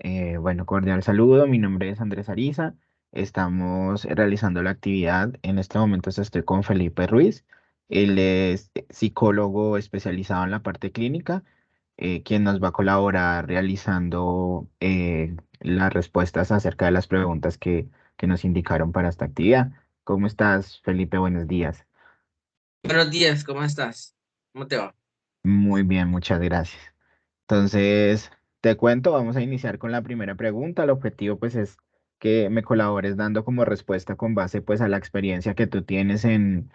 Bueno, cordial saludo. Mi nombre es Andrés Ariza. Estamos realizando la actividad. En este momento estoy con Felipe Ruiz. Él es psicólogo especializado en la parte clínica, quien nos va a colaborar realizando las respuestas acerca de las preguntas que nos indicaron para esta actividad. ¿Cómo estás, Felipe? Buenos días. Buenos días, ¿cómo estás? ¿Cómo te va? Muy bien, muchas gracias. Entonces, te cuento, vamos a iniciar con la primera pregunta. El objetivo pues es que me colabores dando como respuesta con base pues a la experiencia que tú tienes en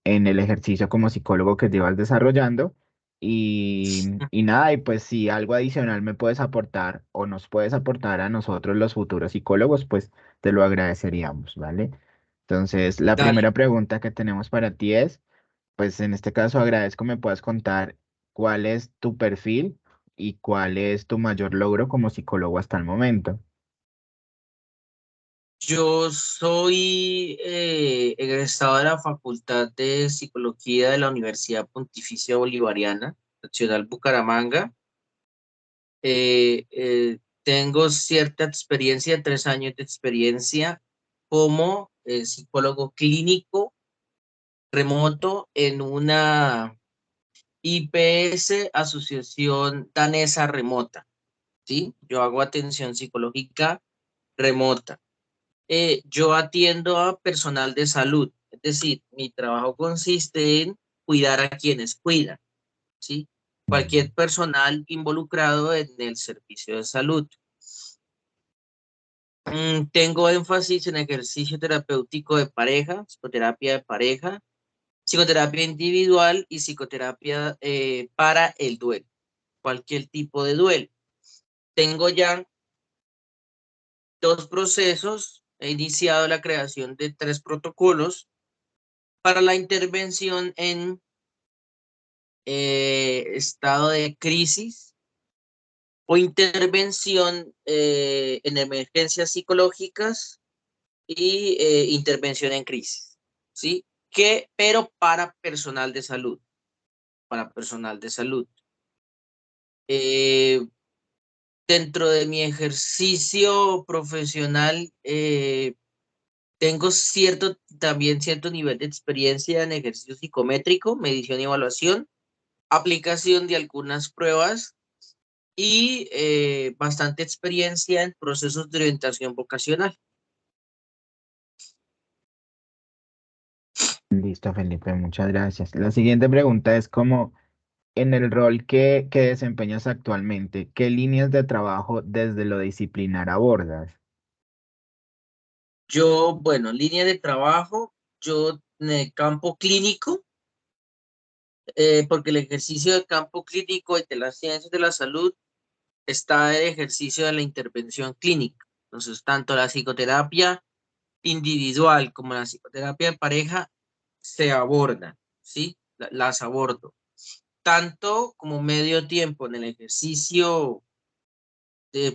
el ejercicio como psicólogo que llevas desarrollando. Y nada, y pues si algo adicional me puedes aportar o nos puedes aportar a nosotros los futuros psicólogos, pues te lo agradeceríamos, ¿vale? Entonces, la Dale. primera pregunta que tenemos para ti es... Pues en este caso agradezco me puedas contar cuál es tu perfil y cuál es tu mayor logro como psicólogo hasta el momento. Yo soy egresado de la Facultad de Psicología de la Universidad Pontificia Bolivariana, Nacional Bucaramanga. Tengo cierta experiencia, 3 años de experiencia como psicólogo clínico remoto en una IPS, Asociación Danesa Remota, ¿sí? Yo hago atención psicológica remota. Yo atiendo a personal de salud, es decir, mi trabajo consiste en cuidar a quienes cuidan, ¿sí? Mm. Cualquier personal involucrado en el servicio de salud. Tengo énfasis en ejercicio terapéutico de pareja, psicoterapia de pareja, psicoterapia individual y psicoterapia para el duelo, cualquier tipo de duelo. Tengo ya 2 procesos. He iniciado la creación de 3 protocolos para la intervención en estado de crisis o intervención en emergencias psicológicas y intervención en crisis, ¿sí? Pero para personal de salud, para personal de salud. Eh, Dentro de mi ejercicio profesional, tengo también cierto nivel de experiencia en ejercicio psicométrico, medición y evaluación, aplicación de algunas pruebas y bastante experiencia en procesos de orientación vocacional. Listo, Felipe, muchas gracias. La siguiente pregunta es como en el rol que desempeñas actualmente, ¿qué líneas de trabajo desde lo disciplinar abordas? Yo, bueno, línea de trabajo, yo en el campo clínico, porque el ejercicio de campo clínico y de las ciencias de la salud está el ejercicio de la intervención clínica. Entonces, tanto la psicoterapia individual como la psicoterapia de pareja se abordan, ¿sí? Las abordo. Tanto como medio tiempo en el ejercicio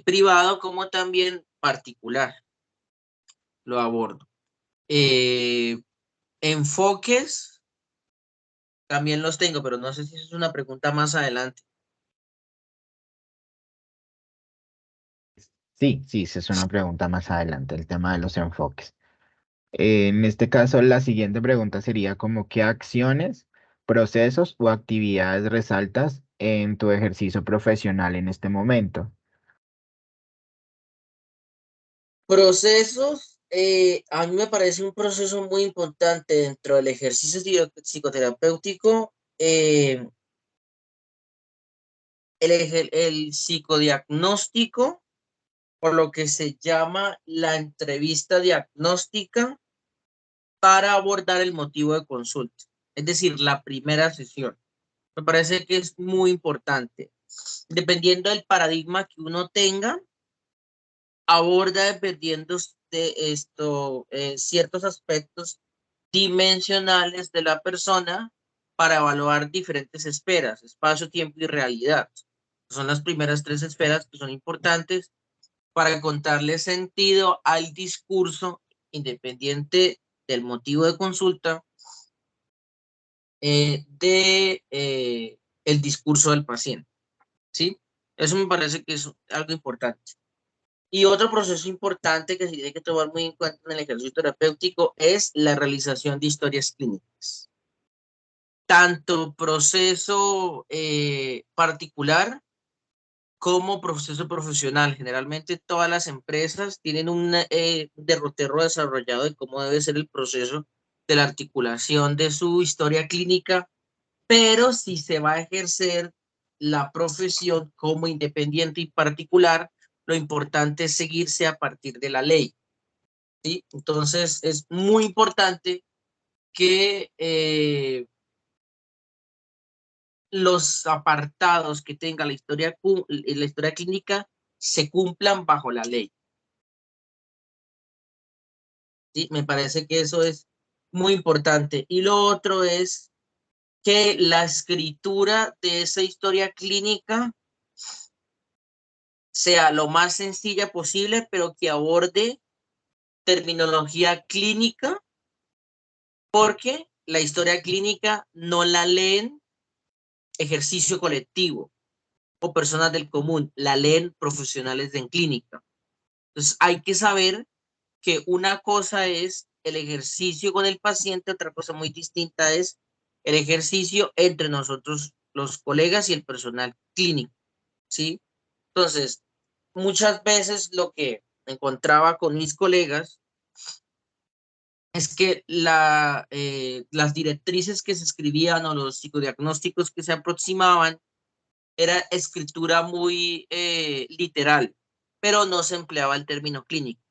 privado como también particular, lo abordo. Eh, Enfoques también los tengo, pero no sé si eso es una pregunta más adelante. Sí, sí, esa es una pregunta más adelante, el tema de los enfoques. En este caso, la siguiente pregunta sería como qué acciones, procesos o actividades resaltas en tu ejercicio profesional en este momento. Procesos, a mí me parece un proceso muy importante dentro del ejercicio psicoterapéutico, el psicodiagnóstico, por lo que se llama la entrevista diagnóstica para abordar el motivo de consulta, es decir, la primera sesión. Me parece que es muy importante. Dependiendo del paradigma que uno tenga, aborda dependiendo de esto, ciertos aspectos dimensionales de la persona para evaluar diferentes esferas, espacio, tiempo y realidad. Son las primeras 3 esferas que son importantes para encontrarle sentido al discurso independiente del motivo de consulta el discurso del paciente, ¿sí? Eso me parece que es algo importante. Y otro proceso importante que se tiene que tomar muy en cuenta en el ejercicio terapéutico es la realización de historias clínicas. Tanto proceso particular como proceso profesional. Generalmente todas las empresas tienen un derrotero desarrollado de cómo debe ser el proceso de la articulación de su historia clínica, pero si se va a ejercer la profesión como independiente y particular, lo importante es seguirse a partir de la ley, ¿sí? Entonces es muy importante que los apartados que tenga la historia clínica se cumplan bajo la ley, ¿sí? Me parece que eso es muy importante. Y lo otro es que la escritura de esa historia clínica sea lo más sencilla posible, pero que aborde terminología clínica, porque la historia clínica no la leen ejercicio colectivo o personas del común, la leen profesionales en clínica. Entonces hay que saber que una cosa es el ejercicio con el paciente, otra cosa muy distinta es el ejercicio entre nosotros, los colegas y el personal clínico, ¿sí? Entonces, muchas veces lo que encontraba con mis colegas es que las directrices que se escribían o los psicodiagnósticos que se aproximaban era escritura muy literal, pero no se empleaba el término clínico.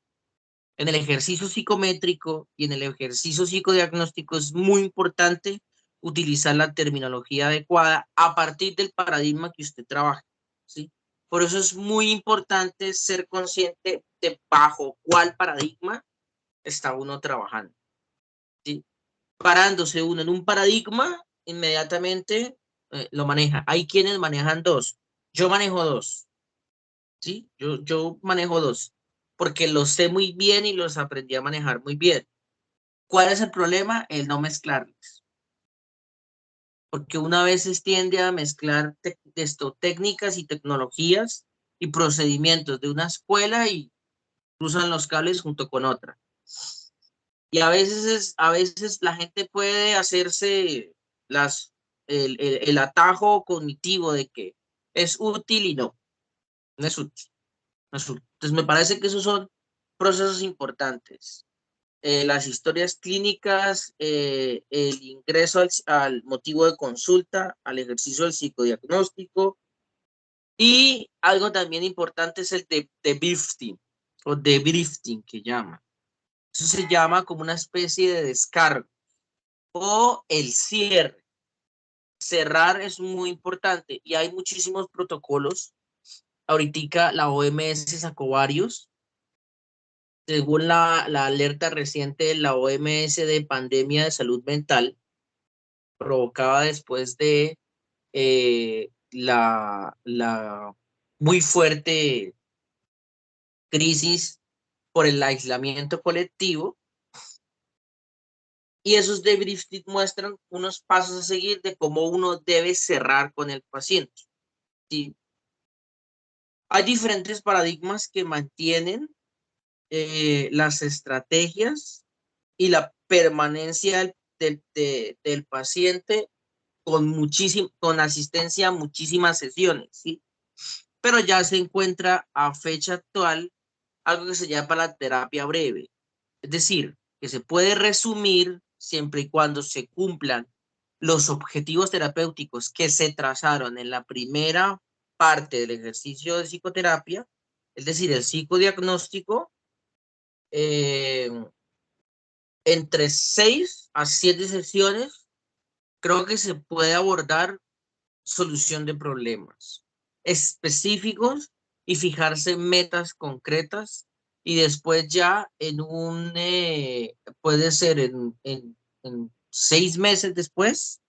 En el ejercicio psicométrico y en el ejercicio psicodiagnóstico es muy importante utilizar la terminología adecuada a partir del paradigma que usted trabaje, ¿sí? Por eso es muy importante ser consciente de bajo cuál paradigma está uno trabajando, ¿sí? Parándose uno en un paradigma, inmediatamente lo maneja. Hay quienes manejan dos. Yo manejo dos, ¿sí? Yo manejo dos, porque los sé muy bien y los aprendí a manejar muy bien. ¿Cuál es el problema? El no mezclarlos. Porque una vez tiende a mezclar técnicas y tecnologías y procedimientos de una escuela y cruzan los cables junto con otra. Y a veces la gente puede hacerse las, el atajo cognitivo de que es útil y no, no es útil, no es útil. Entonces me parece que esos son procesos importantes. Las historias clínicas, el ingreso al motivo de consulta, al ejercicio del psicodiagnóstico y algo también importante es el debriefing o debriefing que llama. Eso se llama como una especie de descargo o el cierre. Cerrar es muy importante y hay muchísimos protocolos. Ahorita la OMS sacó varios. Según la alerta reciente de la OMS de pandemia de salud mental, provocada después de la muy fuerte crisis por el aislamiento colectivo, y esos debriefing muestran unos pasos a seguir de cómo uno debe cerrar con el paciente, ¿sí? Hay diferentes paradigmas que mantienen las estrategias y la permanencia del paciente con asistencia a muchísimas sesiones, ¿sí? Pero ya se encuentra a fecha actual algo que se llama la terapia breve. Es decir, que se puede resumir siempre y cuando se cumplan los objetivos terapéuticos que se trazaron en la primera parte del ejercicio de psicoterapia, es decir, el psicodiagnóstico, eh, entre 6 a 7 sesiones, creo que se puede abordar solución de problemas específicos y fijarse metas concretas y después ya puede ser en 6 meses después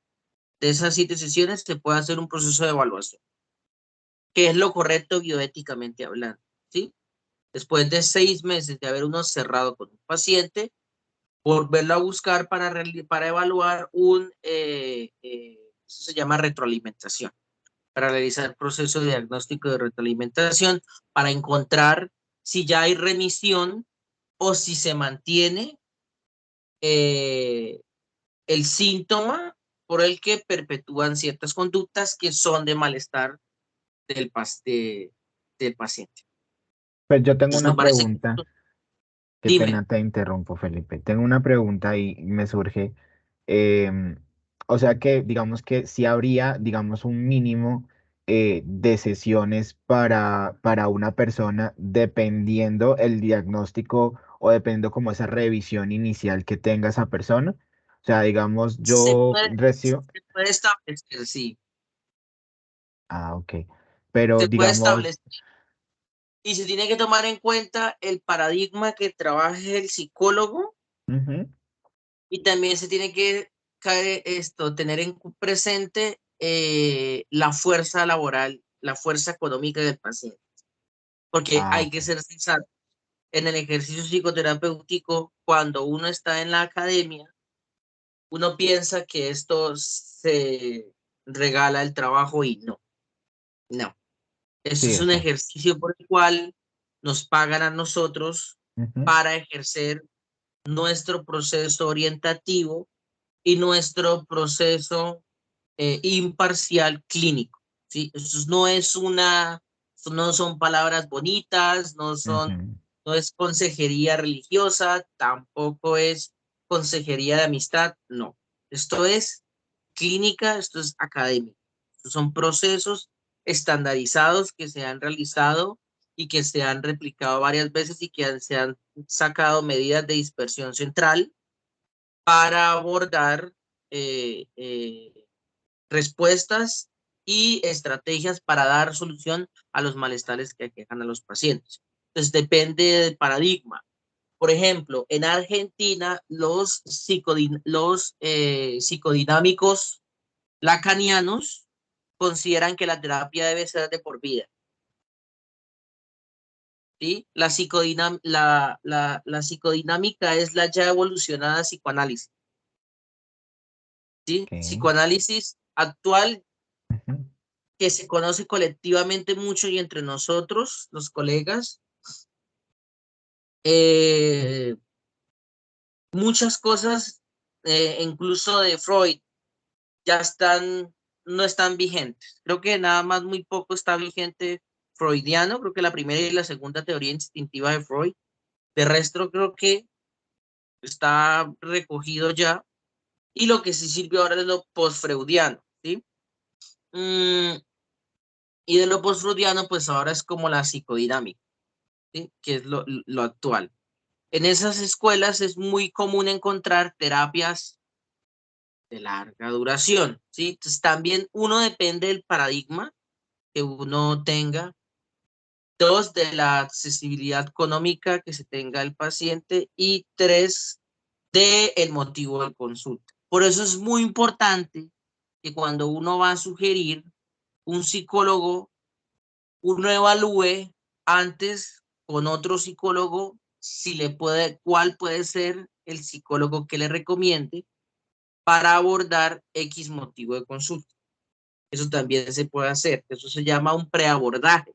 de esas 7 sesiones se puede hacer un proceso de evaluación, que es lo correcto bioéticamente hablando, ¿sí? Después de 6 meses de haber uno cerrado con un paciente, volverlo a buscar para evaluar eso se llama retroalimentación, para realizar proceso de diagnóstico de retroalimentación, para encontrar si ya hay remisión o si se mantiene el síntoma por el que perpetúan ciertas conductas que son de malestar del paciente. Pues yo tengo Entonces, me una parece que, pregunta, qué dime, pena te interrumpo, Felipe. Tengo una pregunta y me surge, em, o sea que digamos que si habría, digamos, un mínimo de sesiones para una persona dependiendo el diagnóstico o dependiendo como esa revisión inicial que tenga esa persona. O sea, digamos, se yo puede, recibo, se puede establecer, sí, ok, pero se puede digamos, establecer y se tiene que tomar en cuenta el paradigma que trabaje el psicólogo ujú, y también se tiene que tener en presente la fuerza laboral, la fuerza económica del paciente, porque hay ok, que ser sensato. En el ejercicio psicoterapéutico, cuando uno está en la academia, uno piensa que esto se regala el trabajo y no, no. Esto sí, es un exacto. ejercicio por el cual nos pagan a nosotros Ujú, para ejercer nuestro proceso orientativo y nuestro proceso imparcial clínico, ¿sí? Eso no son palabras bonitas, ujú, no es consejería religiosa, tampoco es consejería de amistad, no. Esto es clínica, esto es académico. Estos son procesos estandarizados que se han realizado y que se han replicado varias veces y que se han sacado medidas de dispersión central para abordar eh, eh, respuestas y estrategias para dar solución a los malestares que aquejan a los pacientes. Entonces, depende del paradigma. Por ejemplo, en Argentina, los psicodinámicos lacanianos consideran que la terapia debe ser de por vida. ¿Sí? La psicodinámica es la ya evolucionada psicoanálisis. ¿Sí? ok, Psicoanálisis actual ujú, que se conoce colectivamente mucho y entre nosotros, los colegas, eh, muchas cosas, incluso de Freud, ya no están vigentes. Creo que nada más muy poco está vigente freudiano, creo que la primera y la segunda teoría instintiva de Freud. De resto, creo que está recogido ya. Y lo que sí sirvió ahora es lo post-freudiano, ¿sí? Mm, y de lo post-freudiano, pues ahora es como la psicodinámica, ¿sí? Que es lo actual. En esas escuelas es muy común encontrar terapias de larga duración, ¿sí? Entonces también uno depende del paradigma que uno tenga, dos, de la accesibilidad económica que se tenga el paciente y tres, de el motivo de consulta. Por eso es muy importante que cuando uno va a sugerir un psicólogo, uno evalúe antes con otro psicólogo si cuál puede ser el psicólogo que le recomiende para abordar X motivo de consulta. Eso también se puede hacer. Eso se llama un preabordaje,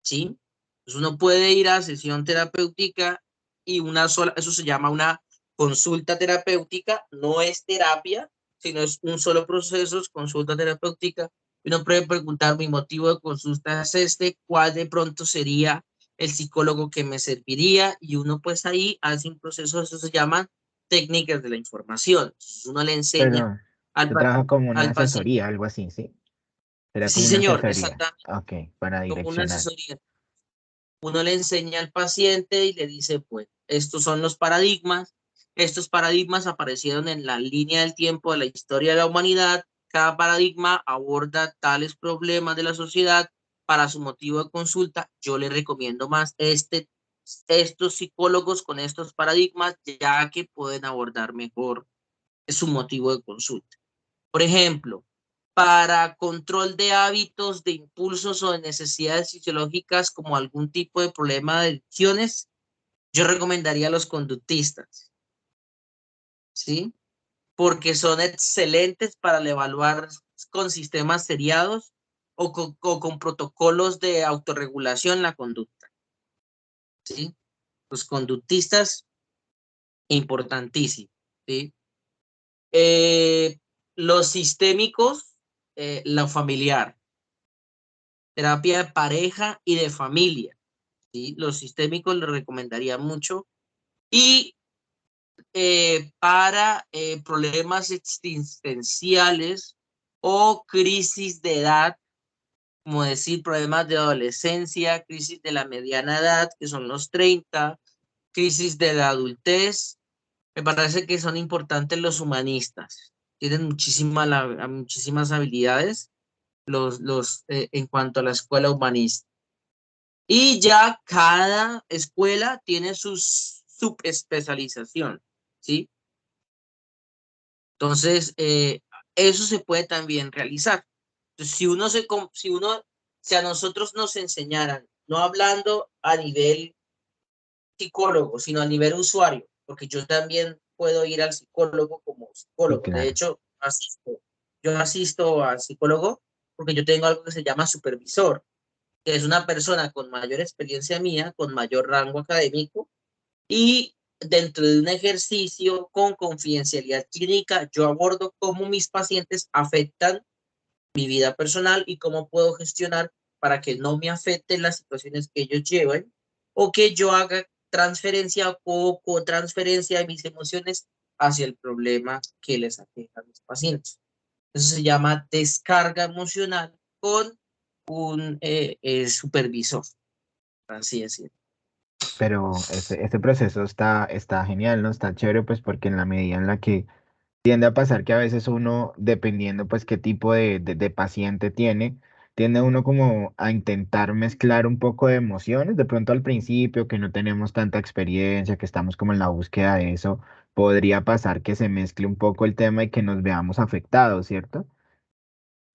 ¿sí? Entonces uno puede ir a sesión terapéutica y una sola, eso se llama una consulta terapéutica, no es terapia, sino es un solo proceso, es consulta terapéutica. Uno puede preguntar, mi motivo de consulta es este, ¿cuál de pronto sería el psicólogo que me serviría? Y uno pues ahí hace un proceso, eso se llama técnicas de la información. Entonces, uno le enseña pero al, se trabaja como una al paciente. asesoría, algo así, ¿sí? Será Sí, como una señor, asesoría, exactamente, ok, para como una direccionar. asesoría. Uno le enseña al paciente y le dice, pues, estos son los paradigmas. Estos paradigmas aparecieron en la línea del tiempo de la historia de la humanidad. Cada paradigma aborda tales problemas de la sociedad para su motivo de consulta. Yo le recomiendo más estos psicólogos con estos paradigmas, ya que pueden abordar mejor su motivo de consulta. Por ejemplo, para control de hábitos, de impulsos o de necesidades fisiológicas como algún tipo de problema de adicciones, yo recomendaría a los conductistas, ¿sí? Porque son excelentes para evaluar con sistemas seriados o con protocolos de autorregulación la conducta. ¿sí? Los conductistas, importantísimo, ¿sí? Eh, los sistémicos, lo familiar, terapia de pareja y de familia, ¿sí? Los sistémicos les recomendaría mucho. Y para problemas existenciales o crisis de edad, como decir, problemas de adolescencia, crisis de la mediana edad, que son los 30, crisis de la adultez, me parece que son importantes los humanistas. Tienen muchísimas habilidades en cuanto a la escuela humanista. Y ya cada escuela tiene su subespecialización, ¿sí? Entonces, eso se puede también realizar. Entonces, si a nosotros nos enseñaran, no hablando a nivel psicólogo, sino a nivel usuario, porque yo también puedo ir al psicólogo como Sí, psicólogo. De claro. hecho, yo asisto al psicólogo porque yo tengo algo que se llama supervisor, que es una persona con mayor experiencia mía, con mayor rango académico, y dentro de un ejercicio con confidencialidad clínica, yo abordo cómo mis pacientes afectan mi vida personal y cómo puedo gestionar para que no me afecten las situaciones que ellos lleven o que yo haga transferencia o co-transferencia de mis emociones hacia el problema que les afecta a mis pacientes. Eso se llama descarga emocional con un supervisor, así decirlo. Pero este proceso está genial, ¿no? Está chévere, pues porque en la medida en la que tiende a pasar que a veces uno, dependiendo pues qué tipo de paciente tiene, tiende uno como a intentar mezclar un poco de emociones, de pronto al principio que no tenemos tanta experiencia, que estamos como en la búsqueda de eso, podría pasar que se mezcle un poco el tema y que nos veamos afectados, ¿cierto?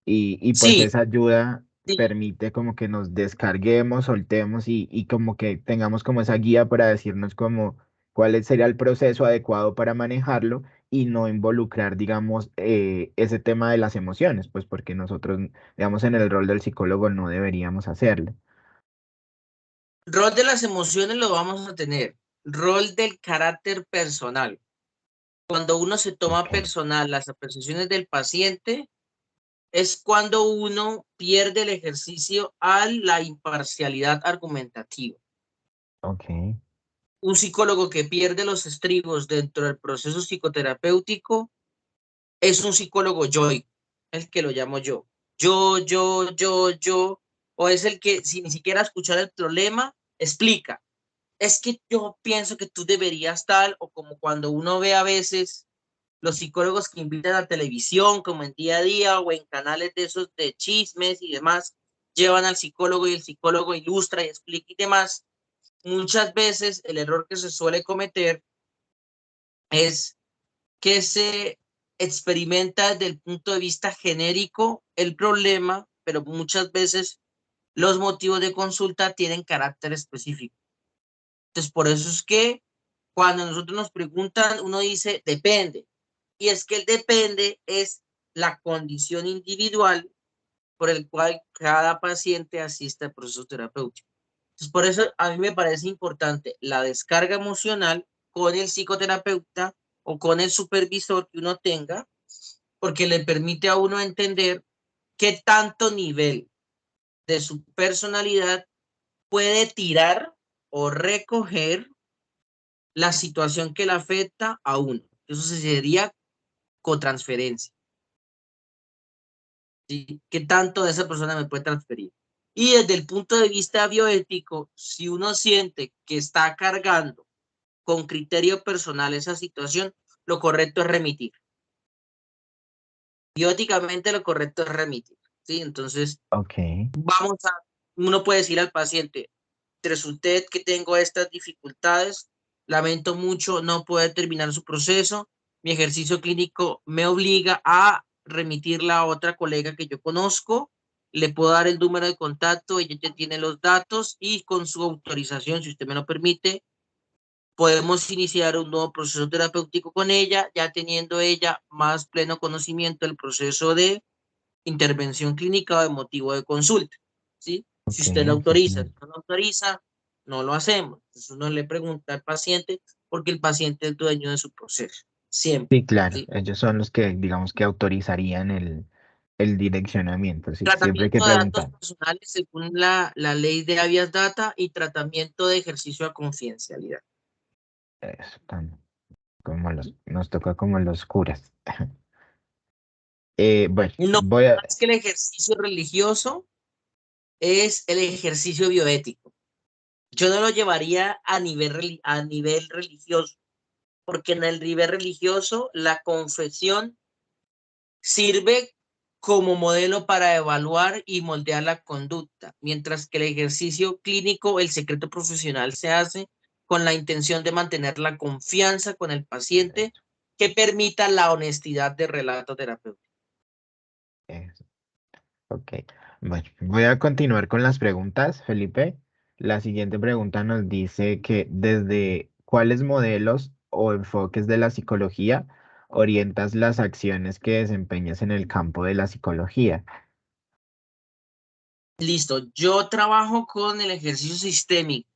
Y pues Sí, esa ayuda sí. permite como que nos descarguemos, soltemos y como que tengamos como esa guía para decirnos como cuál sería el proceso adecuado para manejarlo y no involucrar, digamos, ese tema de las emociones, pues porque nosotros, digamos, en el rol del psicólogo no deberíamos hacerlo. Rol de las emociones lo vamos a tener. Rol del carácter personal. Cuando uno se toma Ok, personal las apreciaciones del paciente, es cuando uno pierde el ejercicio a la imparcialidad argumentativa. ok, Un psicólogo que pierde los estribos dentro del proceso psicoterapéutico es un psicólogo yoico, el que lo llamo yo. Yo, o es el que sin ni siquiera escuchar el problema, explica. Es que yo pienso que tú deberías tal, o como cuando uno ve a veces los psicólogos que invitan a televisión, como en día a día o en canales de esos de chismes y demás, llevan al psicólogo y el psicólogo ilustra y explica y demás. Muchas veces el error que se suele cometer es que se experimenta desde el punto de vista genérico el problema, pero muchas veces los motivos de consulta tienen carácter específico. Entonces, por eso es que cuando nosotros nos preguntan, uno dice, depende. Y es que el depende es la condición individual por el cual cada paciente asiste al proceso terapéutico. Entonces, por eso a mí me parece importante la descarga emocional con el psicoterapeuta o con el supervisor que uno tenga, porque le permite a uno entender qué tanto nivel de su personalidad puede tirar o recoger la situación que le afecta a uno. Eso sería cotransferencia. ¿Sí? ¿Qué tanto de esa persona me puede transferir? Y desde el punto de vista bioético, si uno siente que está cargando con criterio personal esa situación, lo correcto es remitir. Bioéticamente lo correcto es remitir. ¿Sí? Entonces, ok, uno puede decir al paciente, resulté que tengo estas dificultades, lamento mucho no poder terminar su proceso, mi ejercicio clínico me obliga a remitirla a otra colega que yo conozco, le puedo dar el número de contacto, ella ya tiene los datos y con su autorización, si usted me lo permite, podemos iniciar un nuevo proceso terapéutico con ella, ya teniendo ella más pleno conocimiento del proceso de intervención clínica o de motivo de consulta, ¿sí? Si ok, usted lo sí, autoriza, claro. si no lo autoriza, no lo hacemos. Entonces uno le pregunta al paciente porque el paciente es dueño de su proceso, siempre, Sí, claro, ¿sí? ellos son los que, digamos, que autorizarían el direccionamiento, sí, siempre hay que Tratamiento de datos preguntar. personales según la ley de Habeas Data y tratamiento de ejercicio de confidencialidad. Eso, como nos toca como los curas. Bueno, No, voy a, más que el ejercicio religioso es el ejercicio bioético. Yo no lo llevaría a nivel religioso, porque en el nivel religioso la confesión sirve como modelo para evaluar y moldear la conducta, mientras que el ejercicio clínico, el secreto profesional se hace con la intención de mantener la confianza con el paciente que permita la honestidad de relato terapéutico. eso, ok. Bueno, voy a continuar con las preguntas, Felipe. La siguiente pregunta nos dice que desde cuáles modelos o enfoques de la psicología orientas las acciones que desempeñas en el campo de la psicología. Listo, yo trabajo con el ejercicio sistémico,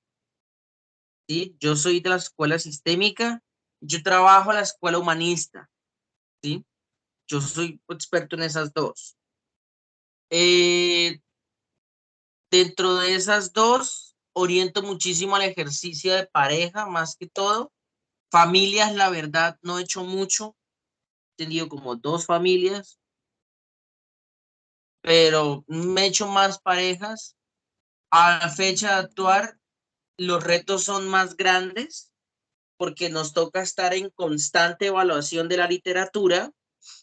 ¿sí? Yo soy de la escuela sistémica, yo trabajo en la escuela humanista, ¿sí? Yo soy experto en esas dos. Eh, Dentro de esas dos, oriento muchísimo al ejercicio de pareja, más que todo. Familias, la verdad, no he hecho mucho. He tenido como dos familias, pero me he hecho más parejas. A la fecha de actuar, los retos son más grandes porque nos toca estar en constante evaluación de la literatura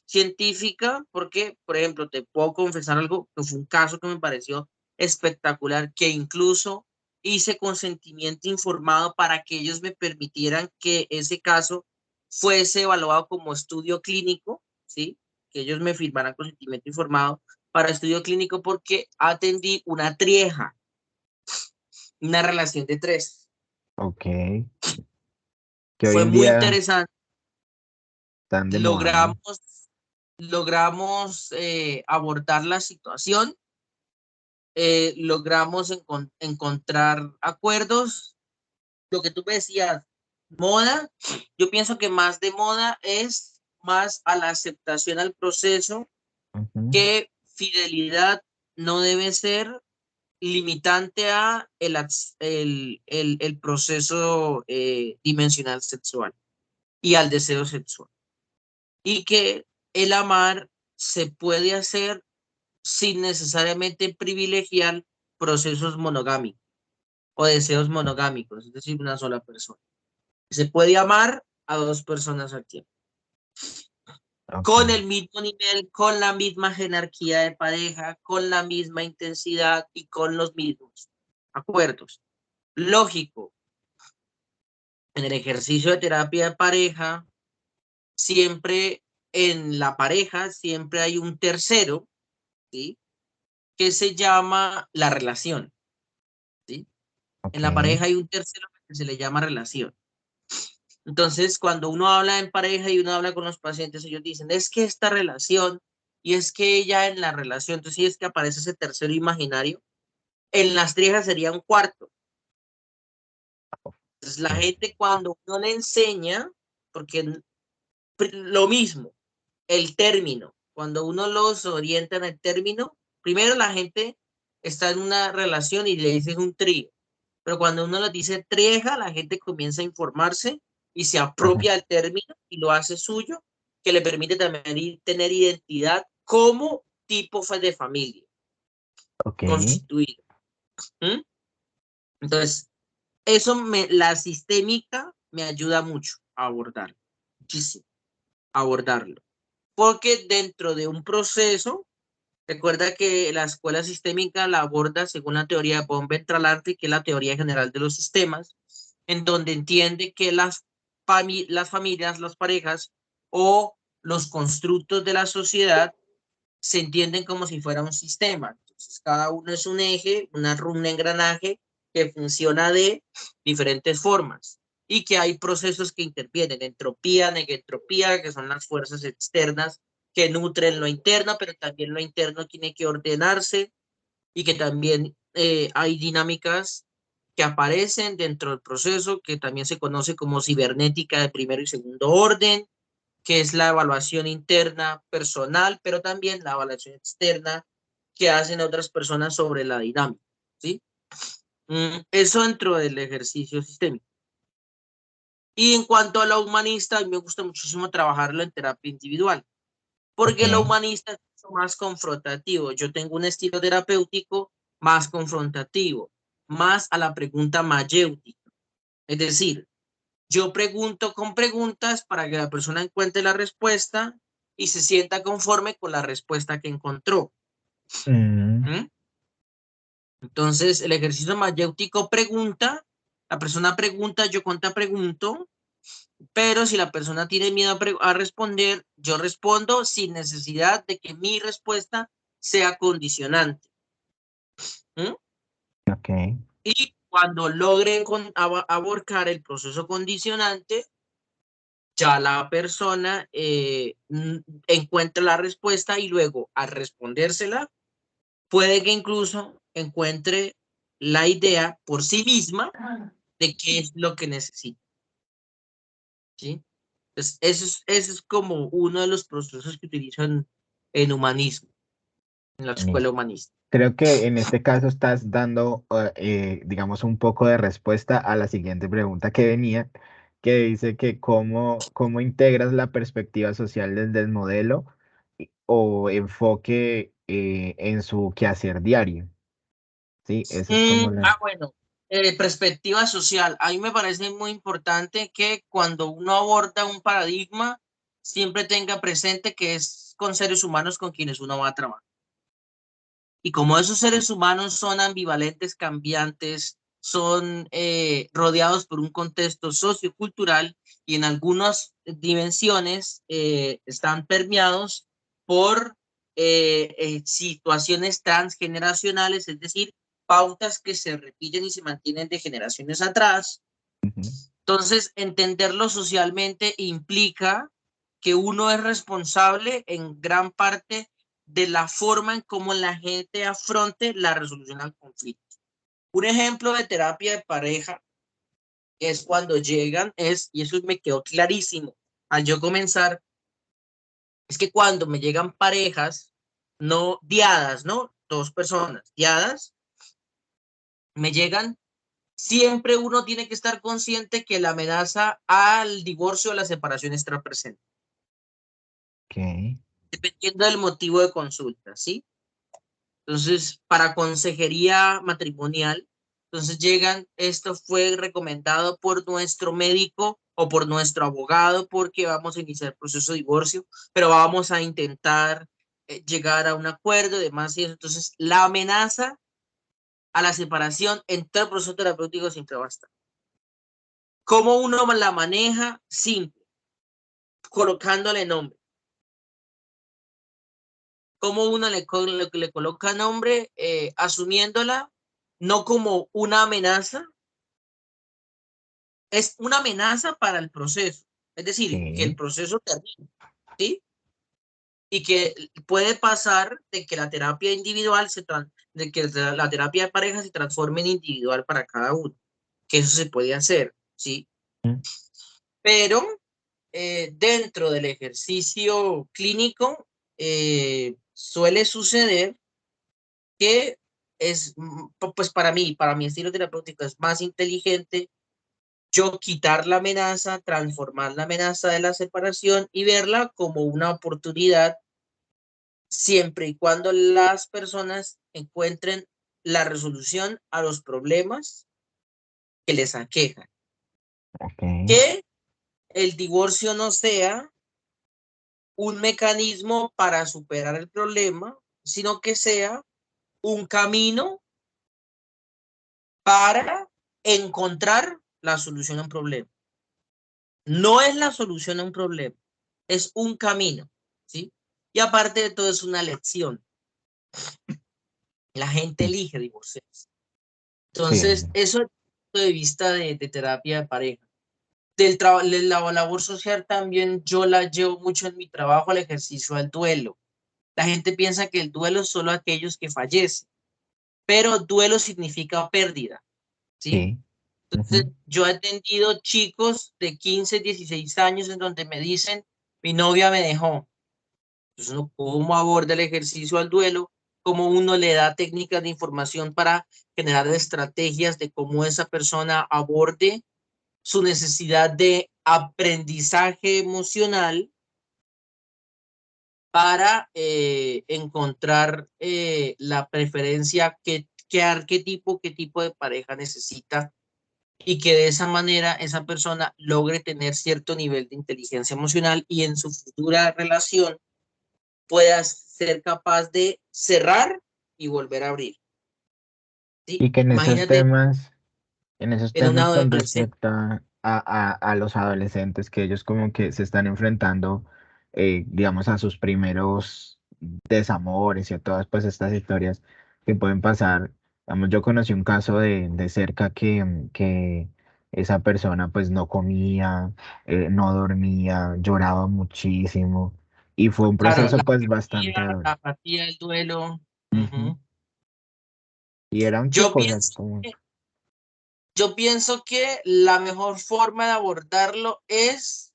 científica, porque, por ejemplo, te puedo confesar algo, que fue un caso que me pareció espectacular, que incluso hice consentimiento informado para que ellos me permitieran que ese caso fuese evaluado como estudio clínico, ¿sí? Que ellos me firmaran consentimiento informado para estudio clínico porque atendí una trieja, una relación de tres. Ok, que hoy Fue en muy día interesante. están de moda, ¿no? Logramos, logramos abordar la situación, logramos encontrar acuerdos. Lo que tú me decías, moda, yo pienso que más de moda es más a la aceptación al proceso, Ujú. que fidelidad no debe ser limitante a el proceso dimensional sexual y al deseo sexual. Y que el amar se puede hacer sin necesariamente privilegiar procesos monogámicos o deseos monogámicos, es decir, una sola persona. Se puede amar a dos personas al tiempo, Ok, con el mismo nivel, con la misma jerarquía de pareja, con la misma intensidad y con los mismos acuerdos. Lógico, en el ejercicio de terapia de pareja, siempre en la pareja, siempre hay un tercero, ¿sí? Que se llama la relación, ¿sí? En la ok. pareja hay un tercero que se le llama relación. Entonces, cuando uno habla en pareja y uno habla con los pacientes, ellos dicen, es que esta relación, y es que ella en la relación, entonces sí es que aparece ese tercero imaginario, en las triejas sería un cuarto. Entonces, la Ok. gente cuando uno le enseña, porque lo mismo, el término, cuando uno los orienta en el término, primero la gente está en una relación y le dicen un trío, pero cuando uno les dice trieja, la gente comienza a informarse y se Ajá, apropia del término y lo hace suyo, que le permite también tener identidad como tipo de familia ok, constituido. ¿Mm? Entonces, la sistémica me ayuda mucho a abordarlo, muchísimo, a abordarlo. Porque dentro de un proceso, recuerda que la escuela sistémica la aborda según la teoría de von Ventralante, que es la teoría general de los sistemas, en donde entiende que las familias, las parejas o los constructos de la sociedad se entienden como si fuera un sistema. Entonces, cada uno es un eje, un engranaje que funciona de diferentes formas y que hay procesos que intervienen, entropía, negentropía, que son las fuerzas externas que nutren lo interno, pero también lo interno tiene que ordenarse y que también hay dinámicas que aparecen dentro del proceso, que también se conoce como cibernética de primero y segundo orden, que es la evaluación interna personal, pero también la evaluación externa que hacen otras personas sobre la dinámica, ¿sí? Eso dentro del ejercicio sistémico. Y en cuanto a la humanista, a mí me gusta muchísimo trabajarlo en terapia individual, Ok. porque la humanista es mucho más confrontativo. Yo tengo un estilo terapéutico más confrontativo, más a la pregunta mayéutica. Es decir, yo pregunto con preguntas para que la persona encuentre la respuesta y se sienta conforme con la respuesta que encontró. Mm, ¿Mm? Entonces, el ejercicio mayéutico pregunta, la persona pregunta, yo contrapregunto, pero si la persona tiene miedo a responder, yo respondo sin necesidad de que mi respuesta sea condicionante. ¿Mm? ok. Y cuando logren aborcar el proceso condicionante, ya la persona encuentra la respuesta y luego al respondérsela, puede que incluso encuentre la idea por sí misma de qué es lo que necesita, ¿sí? Entonces, eso es como uno de los procesos que utilizan en humanismo, en la escuela Listo. humanista. Creo que en este caso estás dando, digamos, un poco de respuesta a la siguiente pregunta que venía, que dice que cómo integras la perspectiva social desde el modelo o enfoque en su quehacer diario. Sí, esa es como la... Bueno, perspectiva social. A mí me parece muy importante que cuando uno aborda un paradigma, siempre tenga presente que es con seres humanos con quienes uno va a trabajar. Y como esos seres humanos son ambivalentes, cambiantes, son rodeados por un contexto sociocultural y en algunas dimensiones están permeados por situaciones transgeneracionales, es decir, pautas que se repiten y se mantienen de generaciones atrás. Ujú, Entonces, entenderlo socialmente implica que uno es responsable en gran parte de la forma en cómo la gente afronte la resolución al conflicto. Un ejemplo de terapia de pareja es cuando llegan, y eso me quedó clarísimo al yo comenzar, es que cuando me llegan parejas, no diadas, ¿no? Dos personas diadas, me llegan, siempre uno tiene que estar consciente que la amenaza al divorcio o la separación está presente, ok. dependiendo del motivo de consulta, ¿sí? Entonces, para consejería matrimonial, entonces llegan, esto fue recomendado por nuestro médico o por nuestro abogado porque vamos a iniciar el proceso de divorcio, pero vamos a intentar llegar a un acuerdo y demás. Y eso. Entonces, la amenaza a la separación en todo el proceso terapéutico siempre va a estar. ¿Cómo uno la maneja? Simple, colocándole nombre. ¿Cómo uno le coloca nombre? Asumiéndola no como una amenaza, es una amenaza para el proceso. Es decir, que el Sí. proceso termine, ¿sí? Y que puede pasar de que la terapia individual de que la terapia de pareja se transforme en individual para cada uno. Que eso se puede hacer, ¿sí? Mm, Pero dentro del ejercicio clínico suele suceder que es, pues para mi estilo terapéutico es más inteligente yo quitar la amenaza, transformar la amenaza de la separación y verla como una oportunidad siempre y cuando las personas encuentren la resolución a los problemas que les aquejan. ok. Que el divorcio no sea un mecanismo para superar el problema, sino que sea un camino para encontrar la solución a un problema. No es la solución a un problema, es un camino, ¿sí? Y aparte de todo es una lección. La gente Mm, elige divorciarse. sí, Entonces, eso es el punto de vista de terapia de pareja. De la labor social también yo la llevo mucho en mi trabajo al ejercicio del duelo. La gente piensa que el duelo es solo aquellos que fallecen, pero duelo significa pérdida. ¿sí? Sí. Entonces, Ujú. yo he atendido chicos de 15, 16 años en donde me dicen, mi novia me dejó. Entonces, uno, ¿cómo aborda el ejercicio al duelo? ¿Cómo uno le da técnicas de información para generar estrategias de cómo esa persona aborde su necesidad de aprendizaje emocional para encontrar la preferencia, qué arquetipo, qué tipo de pareja necesita y que de esa manera esa persona logre tener cierto nivel de inteligencia emocional y en su futura relación pueda ser capaz de cerrar y volver a abrir. ¿Sí? Y que Imagínate en esos en un temas con adolescente. respecto a los adolescentes, que ellos como que se están enfrentando, digamos, a sus primeros desamores y a todas pues estas historias que pueden pasar. Digamos, yo conocí un caso de cerca que esa persona pues no comía, no dormía, lloraba muchísimo y fue un Claro, proceso pues bastante la duro. apatía, el duelo. Ujú. Ujú. Y era un Yo chico, o sea, pienso como... que, yo pienso que la mejor forma de abordarlo es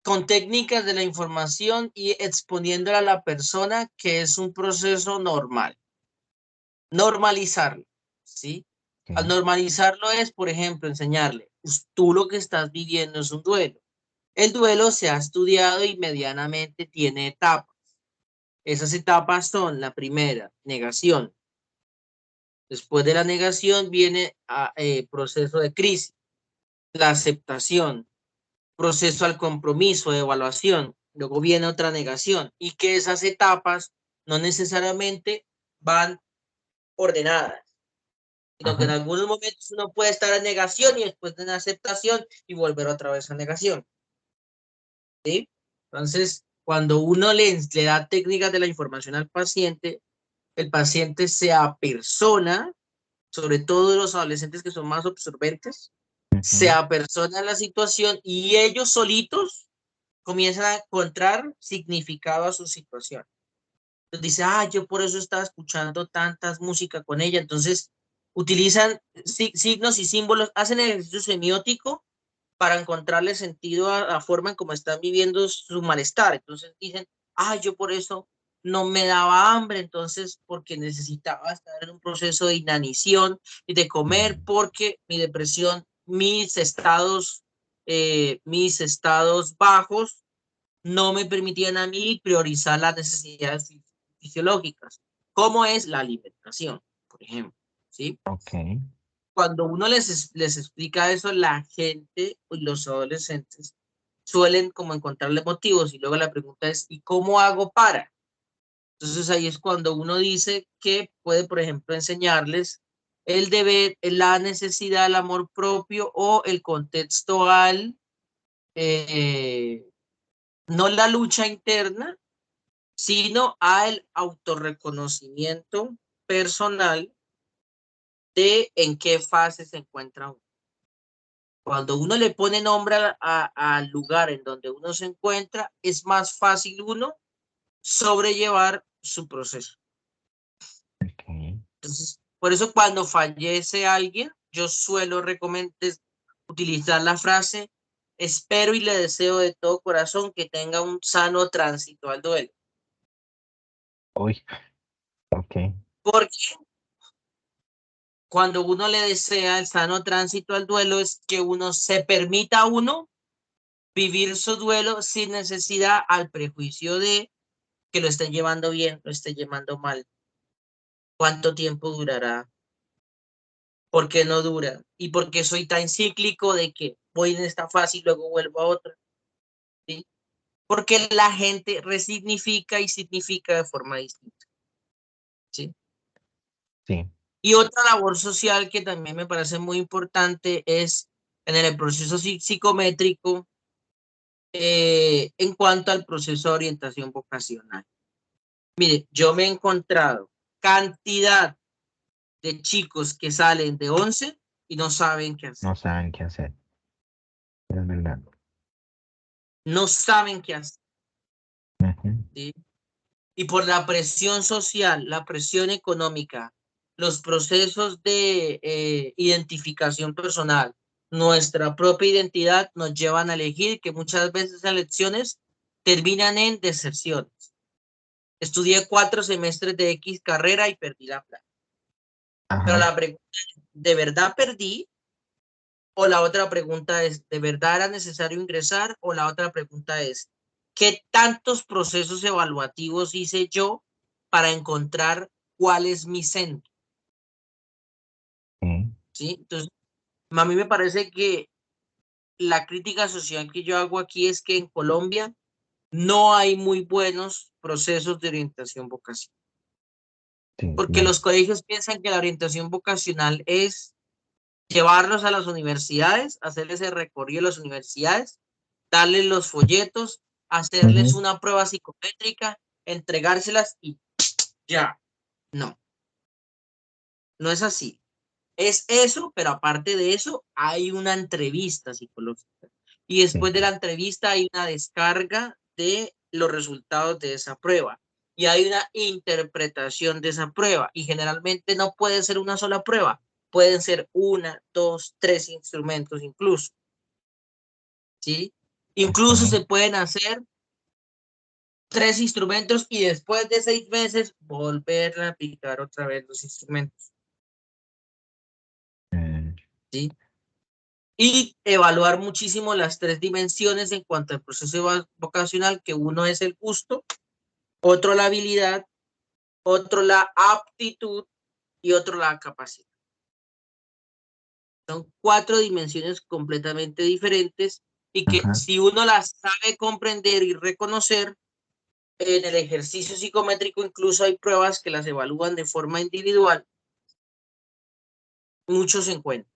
con técnicas de la información y exponiéndola a la persona que es un proceso normal. Normalizarlo, ¿sí? Al Ok. normalizarlo es, por ejemplo, enseñarle, tú lo que estás viviendo es un duelo. El duelo se ha estudiado y medianamente tiene etapas. Esas etapas son la primera, negación. Después de la negación viene proceso de crisis, la aceptación, proceso al compromiso, evaluación. Luego viene otra negación y que esas etapas no necesariamente van ordenadas, sino que en Ajá. algunos momentos uno puede estar en negación y después en aceptación y volver otra vez a negación, ¿sí? Entonces, cuando uno le da técnicas de la información al paciente, el paciente se apersona, sobre todo los adolescentes que son más absorbentes, se Ujú. apersona en la situación y ellos solitos comienzan a encontrar significado a su situación. Entonces dice, yo por eso estaba escuchando tantas música con ella. Entonces utilizan signos y símbolos, hacen el ejercicio semiótico para encontrarle sentido a la forma en cómo están viviendo su malestar. Entonces dicen, yo por eso no me daba hambre, entonces porque necesitaba estar en un proceso de inanición y de comer Mm. porque mi depresión, mis estados bajos no me permitían a mí priorizar las necesidades fisiológicas, como es la alimentación, por ejemplo, ¿sí? Ok. Cuando uno les explica eso, la gente y los adolescentes suelen como encontrarle motivos y luego la pregunta es, ¿y cómo hago para? Entonces ahí es cuando uno dice que puede, por ejemplo, enseñarles el deber, la necesidad, el amor propio o el contexto eh, no la lucha interna, sino al autorreconocimiento personal de en qué fase se encuentra uno. Cuando uno le pone nombre al lugar en donde uno se encuentra, es más fácil uno sobrellevar su proceso. Ok. Entonces, por eso cuando fallece alguien, yo suelo recomendar utilizar la frase, espero y le deseo de todo corazón que tenga un sano tránsito al duelo. Uy, ok. Porque cuando uno le desea el sano tránsito al duelo es que uno se permita a uno vivir su duelo sin necesidad al prejuicio de que lo estén llevando bien, lo estén llevando mal. ¿Cuánto tiempo durará? ¿Por qué no dura? ¿Y por qué soy tan cíclico de que voy en esta fase y luego vuelvo a otra? ¿Sí? Porque la gente resignifica y significa de forma distinta. ¿Sí? Sí. Y otra labor social que también me parece muy importante es en el proceso psicométrico en cuanto al proceso de orientación vocacional. Mire, yo me he encontrado cantidad de chicos que salen de 11 y no saben qué hacer. No saben qué hacer. Es verdad. No saben qué hacer. Ujú. ¿Sí? Y por la presión social, la presión económica los procesos de identificación personal, nuestra propia identidad nos llevan a elegir, que muchas veces las elecciones terminan en deserciones. Estudié 4 semestres de X carrera y perdí la plata. Pero Ajá. la pregunta es, ¿de verdad perdí? O la otra pregunta es, ¿de verdad era necesario ingresar? O la otra pregunta es, ¿qué tantos procesos evaluativos hice yo para encontrar cuál es mi centro? Sí, ¿Sí? Entonces, a mí me parece que la crítica social que yo hago aquí es que en Colombia no hay muy buenos procesos de orientación vocacional, sí, porque claro. los colegios piensan que la orientación vocacional es llevarlos a las universidades, hacerles el recorrido de las universidades, darles los folletos, hacerles Ujú. una prueba psicométrica, entregárselas y ya. No, no es así. Es eso, pero aparte de eso, hay una entrevista psicológica. Y Sí, después de la entrevista hay una descarga de los resultados de esa prueba. Y hay una interpretación de esa prueba. Y generalmente no puede ser una sola prueba. Pueden ser una, dos, tres instrumentos incluso. ¿Sí? Incluso ok. se pueden hacer 3 instrumentos y después de 6 meses volver a aplicar otra vez los instrumentos. Mm, ¿Sí? Y evaluar muchísimo las 3 dimensiones en cuanto al proceso vocacional, que uno es el gusto, otro la habilidad, otro la aptitud y otro la capacidad. Son 4 dimensiones completamente diferentes y que ajá. si uno las sabe comprender y reconocer, en el ejercicio psicométrico incluso hay pruebas que las evalúan de forma individual, muchos se encuentran.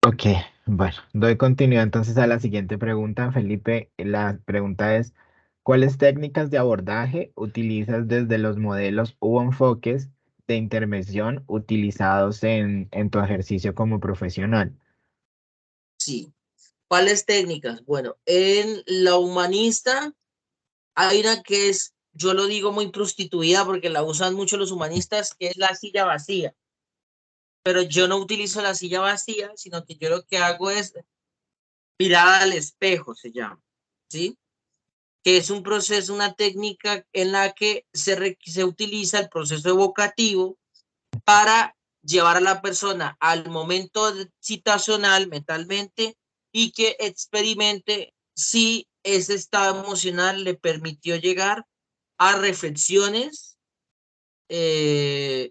Ok, bueno, doy continuidad entonces a la siguiente pregunta, Felipe. La pregunta es, ¿cuáles técnicas de abordaje utilizas desde los modelos u enfoques de intervención utilizados en tu ejercicio como profesional? Sí. ¿Cuáles técnicas? Bueno, en la humanista hay una que es, yo lo digo muy prostituida porque la usan mucho los humanistas, que es la silla vacía. Pero yo no utilizo la silla vacía, sino que yo lo que hago es mirada al espejo, se llama, ¿sí? Que es un proceso, una técnica en la que se utiliza el proceso evocativo para llevar a la persona al momento situacional mentalmente y que experimente si ese estado emocional le permitió llegar a reflexiones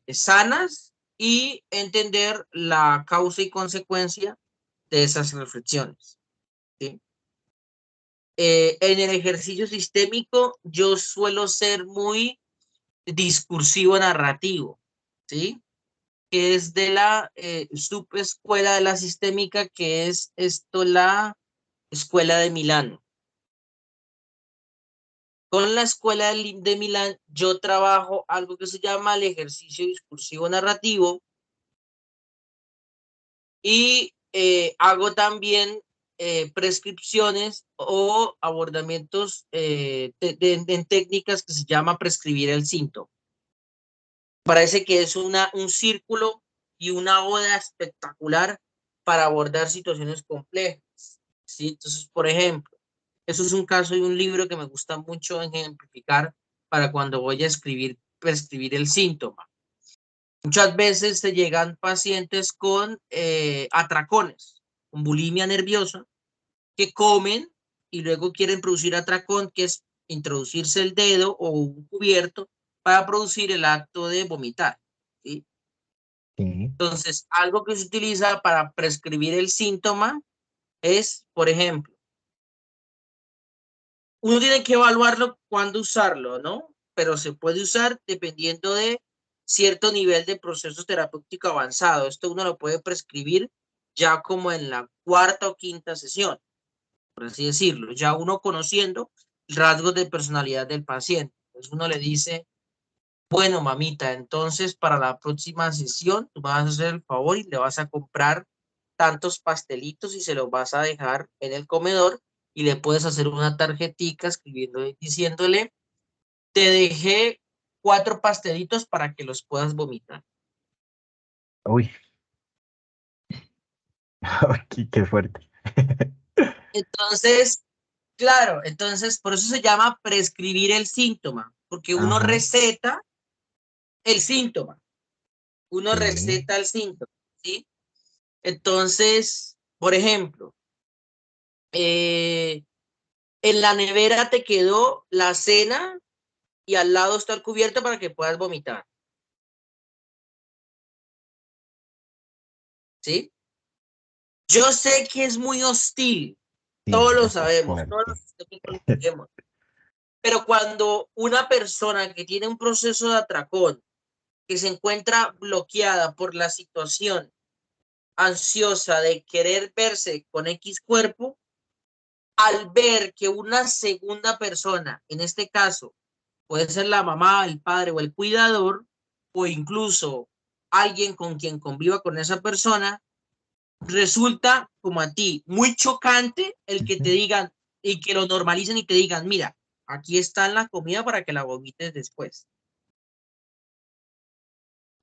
sanas y entender la causa y consecuencia de esas reflexiones. ¿Sí? En el ejercicio sistémico yo suelo ser muy discursivo narrativo, ¿sí? Que es de la subescuela de la sistémica, que es esto la escuela de Milán. Con la escuela de Milán yo trabajo algo que se llama el ejercicio discursivo narrativo y hago también prescripciones o abordamientos en técnicas que se llama prescribir el síntoma. Parece que es un círculo y una oda espectacular para abordar situaciones complejas. ¿Sí? Entonces, por ejemplo, eso es un caso de un libro que me gusta mucho ejemplificar para cuando voy a prescribir el síntoma. Muchas veces te llegan pacientes con atracones, con bulimia nerviosa, que comen y luego quieren producir atracón, que es introducirse el dedo o un cubierto para producir el acto de vomitar. ¿Sí? Sí, Entonces, algo que se utiliza para prescribir el síntoma es, por ejemplo, uno tiene que evaluarlo cuándo usarlo, ¿no? Pero se puede usar dependiendo de cierto nivel de proceso terapéutico avanzado. Esto uno lo puede prescribir ya como en la cuarta o quinta sesión, por así decirlo, ya uno conociendo rasgos de personalidad del paciente. Entonces uno le dice, bueno, mamita, entonces para la próxima sesión tú vas a hacer el favor y le vas a comprar tantos pastelitos y se los vas a dejar en el comedor y le puedes hacer una tarjetica escribiendo, diciéndole, te dejé 4 pastelitos para que los puedas vomitar. Uy, qué fuerte. Entonces, claro, entonces por eso se llama prescribir el síntoma, porque uno Ajá, receta el síntoma, uno sí. receta el síntoma, ¿sí? Entonces, por ejemplo, en la nevera te quedó la cena y al lado está el cubierto para que puedas vomitar, ¿sí? Yo sé que es muy hostil, Sí, todos lo eso es sabemos, todos los fuerte. sistémicos lo sabemos, pero cuando una persona que tiene un proceso de atracón, que se encuentra bloqueada por la situación ansiosa de querer verse con X cuerpo, al ver que una segunda persona, en este caso, puede ser la mamá, el padre o el cuidador, o incluso alguien con quien conviva con esa persona, resulta como a ti muy chocante el que te Ujú. digan y que lo normalicen y te digan, mira, aquí está la comida para que la vomites después.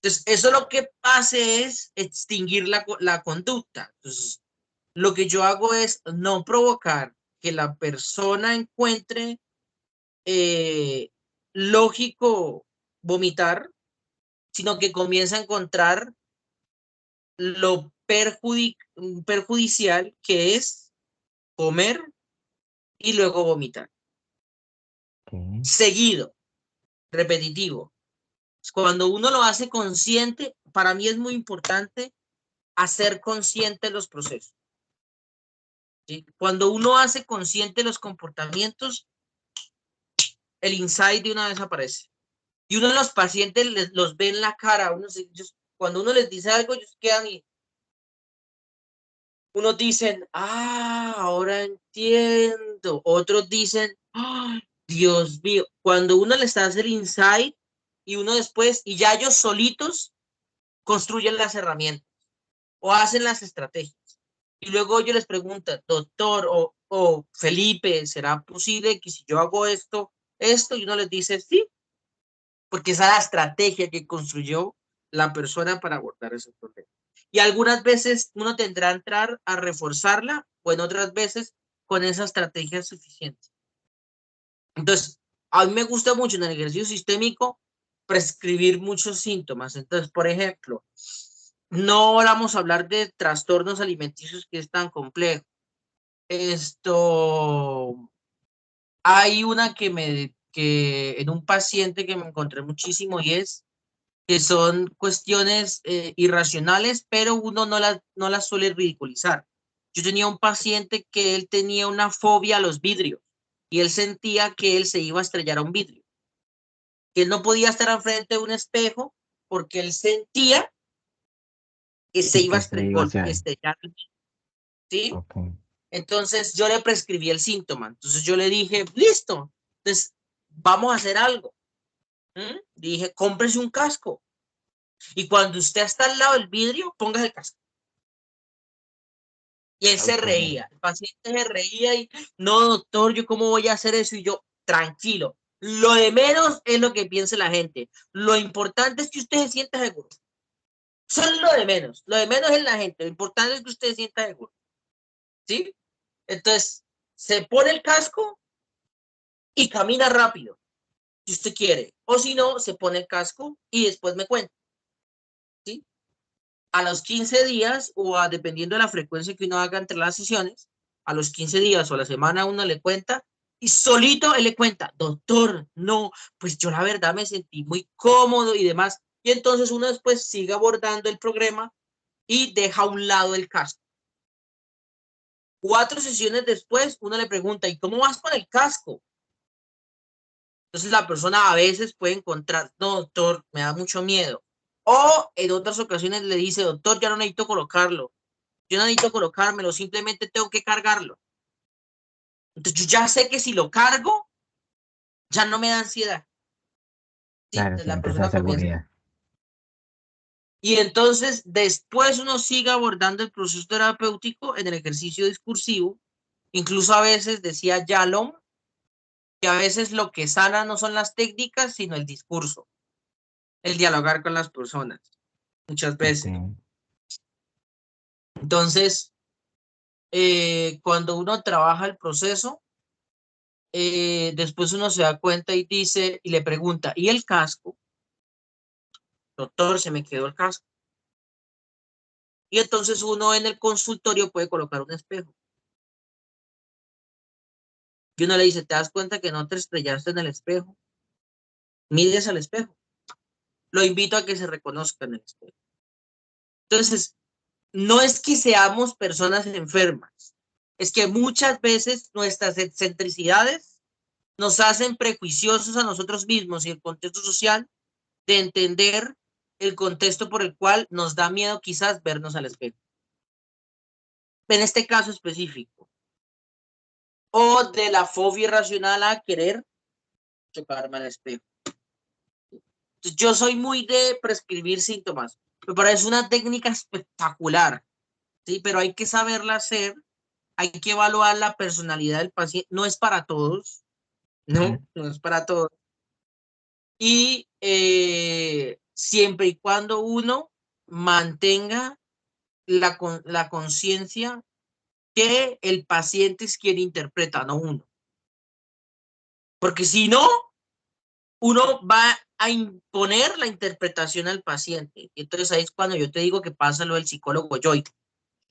Entonces, eso lo que hace es extinguir la conducta. Entonces, lo que yo hago es no provocar que la persona encuentre eh, lógico vomitar, sino que comienza a encontrar lo perjudicial que es comer y luego vomitar. Ok. Seguido, repetitivo. Cuando uno lo hace consciente, para mí es muy importante hacer consciente los procesos. ¿Sí? Cuando uno hace consciente los comportamientos, el insight de una vez aparece. Y uno de los pacientes los ve en la cara. Cuando uno les dice algo, ellos quedan y unos dicen, ahora entiendo. Otros dicen, Dios mío. Cuando uno les hace el insight y uno después, y ya ellos solitos construyen las herramientas o hacen las estrategias. Y luego yo les pregunto, doctor o Felipe, ¿será posible que si yo hago esto? Y uno les dice, sí, porque esa es la estrategia que construyó la persona para abordar ese problema. Y algunas veces uno tendrá que entrar a reforzarla o en otras veces con esa estrategia es suficiente. Entonces, a mí me gusta mucho en el ejercicio sistémico prescribir muchos síntomas. Entonces, por ejemplo, no vamos a hablar de trastornos alimenticios que es tan complejo. Esto, hay una que en un paciente que me encontré muchísimo y es que son cuestiones irracionales, pero uno no las suele ridiculizar. Yo tenía un paciente que él tenía una fobia a los vidrios y él sentía que él se iba a estrellar a un vidrio, que él no podía estar enfrente de un espejo porque él sentía que se Y iba a que se iba hacia... estrellar, ¿sí? Ok. Entonces yo le prescribí el síntoma. Entonces yo le dije, listo, entonces vamos a hacer algo. ¿Mm? Dije, cómprese un casco. Y cuando usted está al lado del vidrio, póngase el casco. Y él se Ok. reía, el paciente se reía y, no, doctor, ¿yo cómo voy a hacer eso? Y yo, tranquilo, lo de menos es lo que piense la gente. Lo importante es que usted se sienta seguro. Eso es lo de menos es la gente, lo importante es que usted se sienta seguro. ¿Sí? Entonces, se pone el casco y camina rápido, si usted quiere. O si no, se pone el casco y después me cuenta. ¿Sí? A los 15 días dependiendo de la frecuencia que uno haga entre las sesiones, a los 15 días o a la semana uno le cuenta y solito él le cuenta, doctor, no, pues yo la verdad me sentí muy cómodo y demás. Y entonces uno después sigue abordando el programa y deja a un lado el casco. 4 sesiones después uno le pregunta, ¿y cómo vas con el casco? Entonces la persona a veces puede encontrar, no, doctor, me da mucho miedo. O en otras ocasiones le dice, doctor, ya no necesito colocarlo. Yo no necesito colocármelo, simplemente tengo que cargarlo. Entonces yo ya sé que si lo cargo, ya no me da ansiedad. ¿Sí? Claro, Entonces la siente esa persona comienza. seguridad. Y entonces después uno sigue abordando el proceso terapéutico en el ejercicio discursivo. Incluso a veces decía Yalom que a veces lo que sana no son las técnicas, sino el discurso, el dialogar con las personas, muchas Ok. veces. Entonces, cuando uno trabaja el proceso, después uno se da cuenta y dice, y le pregunta, ¿y el casco? Doctor, se me quedó el casco. Y entonces uno en el consultorio puede colocar un espejo. Y uno le dice, ¿te das cuenta que no te estrellaste en el espejo? Mires al espejo. Lo invito a que se reconozca en el espejo. Entonces, no es que seamos personas enfermas, es que muchas veces nuestras excentricidades nos hacen prejuiciosos a nosotros mismos y el contexto social de entender el contexto por el cual nos da miedo quizás vernos al espejo. En este caso específico. O de la fobia irracional a querer chocarme al espejo. Entonces, yo soy muy de prescribir síntomas. Me parece una técnica espectacular, ¿sí? Pero hay que saberla hacer, hay que evaluar la personalidad del paciente. No es para todos, Ujú. no es para todos. Y siempre y cuando uno mantenga la conciencia que el paciente es quien interpreta, no uno. Porque si no, uno va a imponer la interpretación al paciente. Y entonces ahí es cuando yo te digo que pasa lo del psicólogo Joy.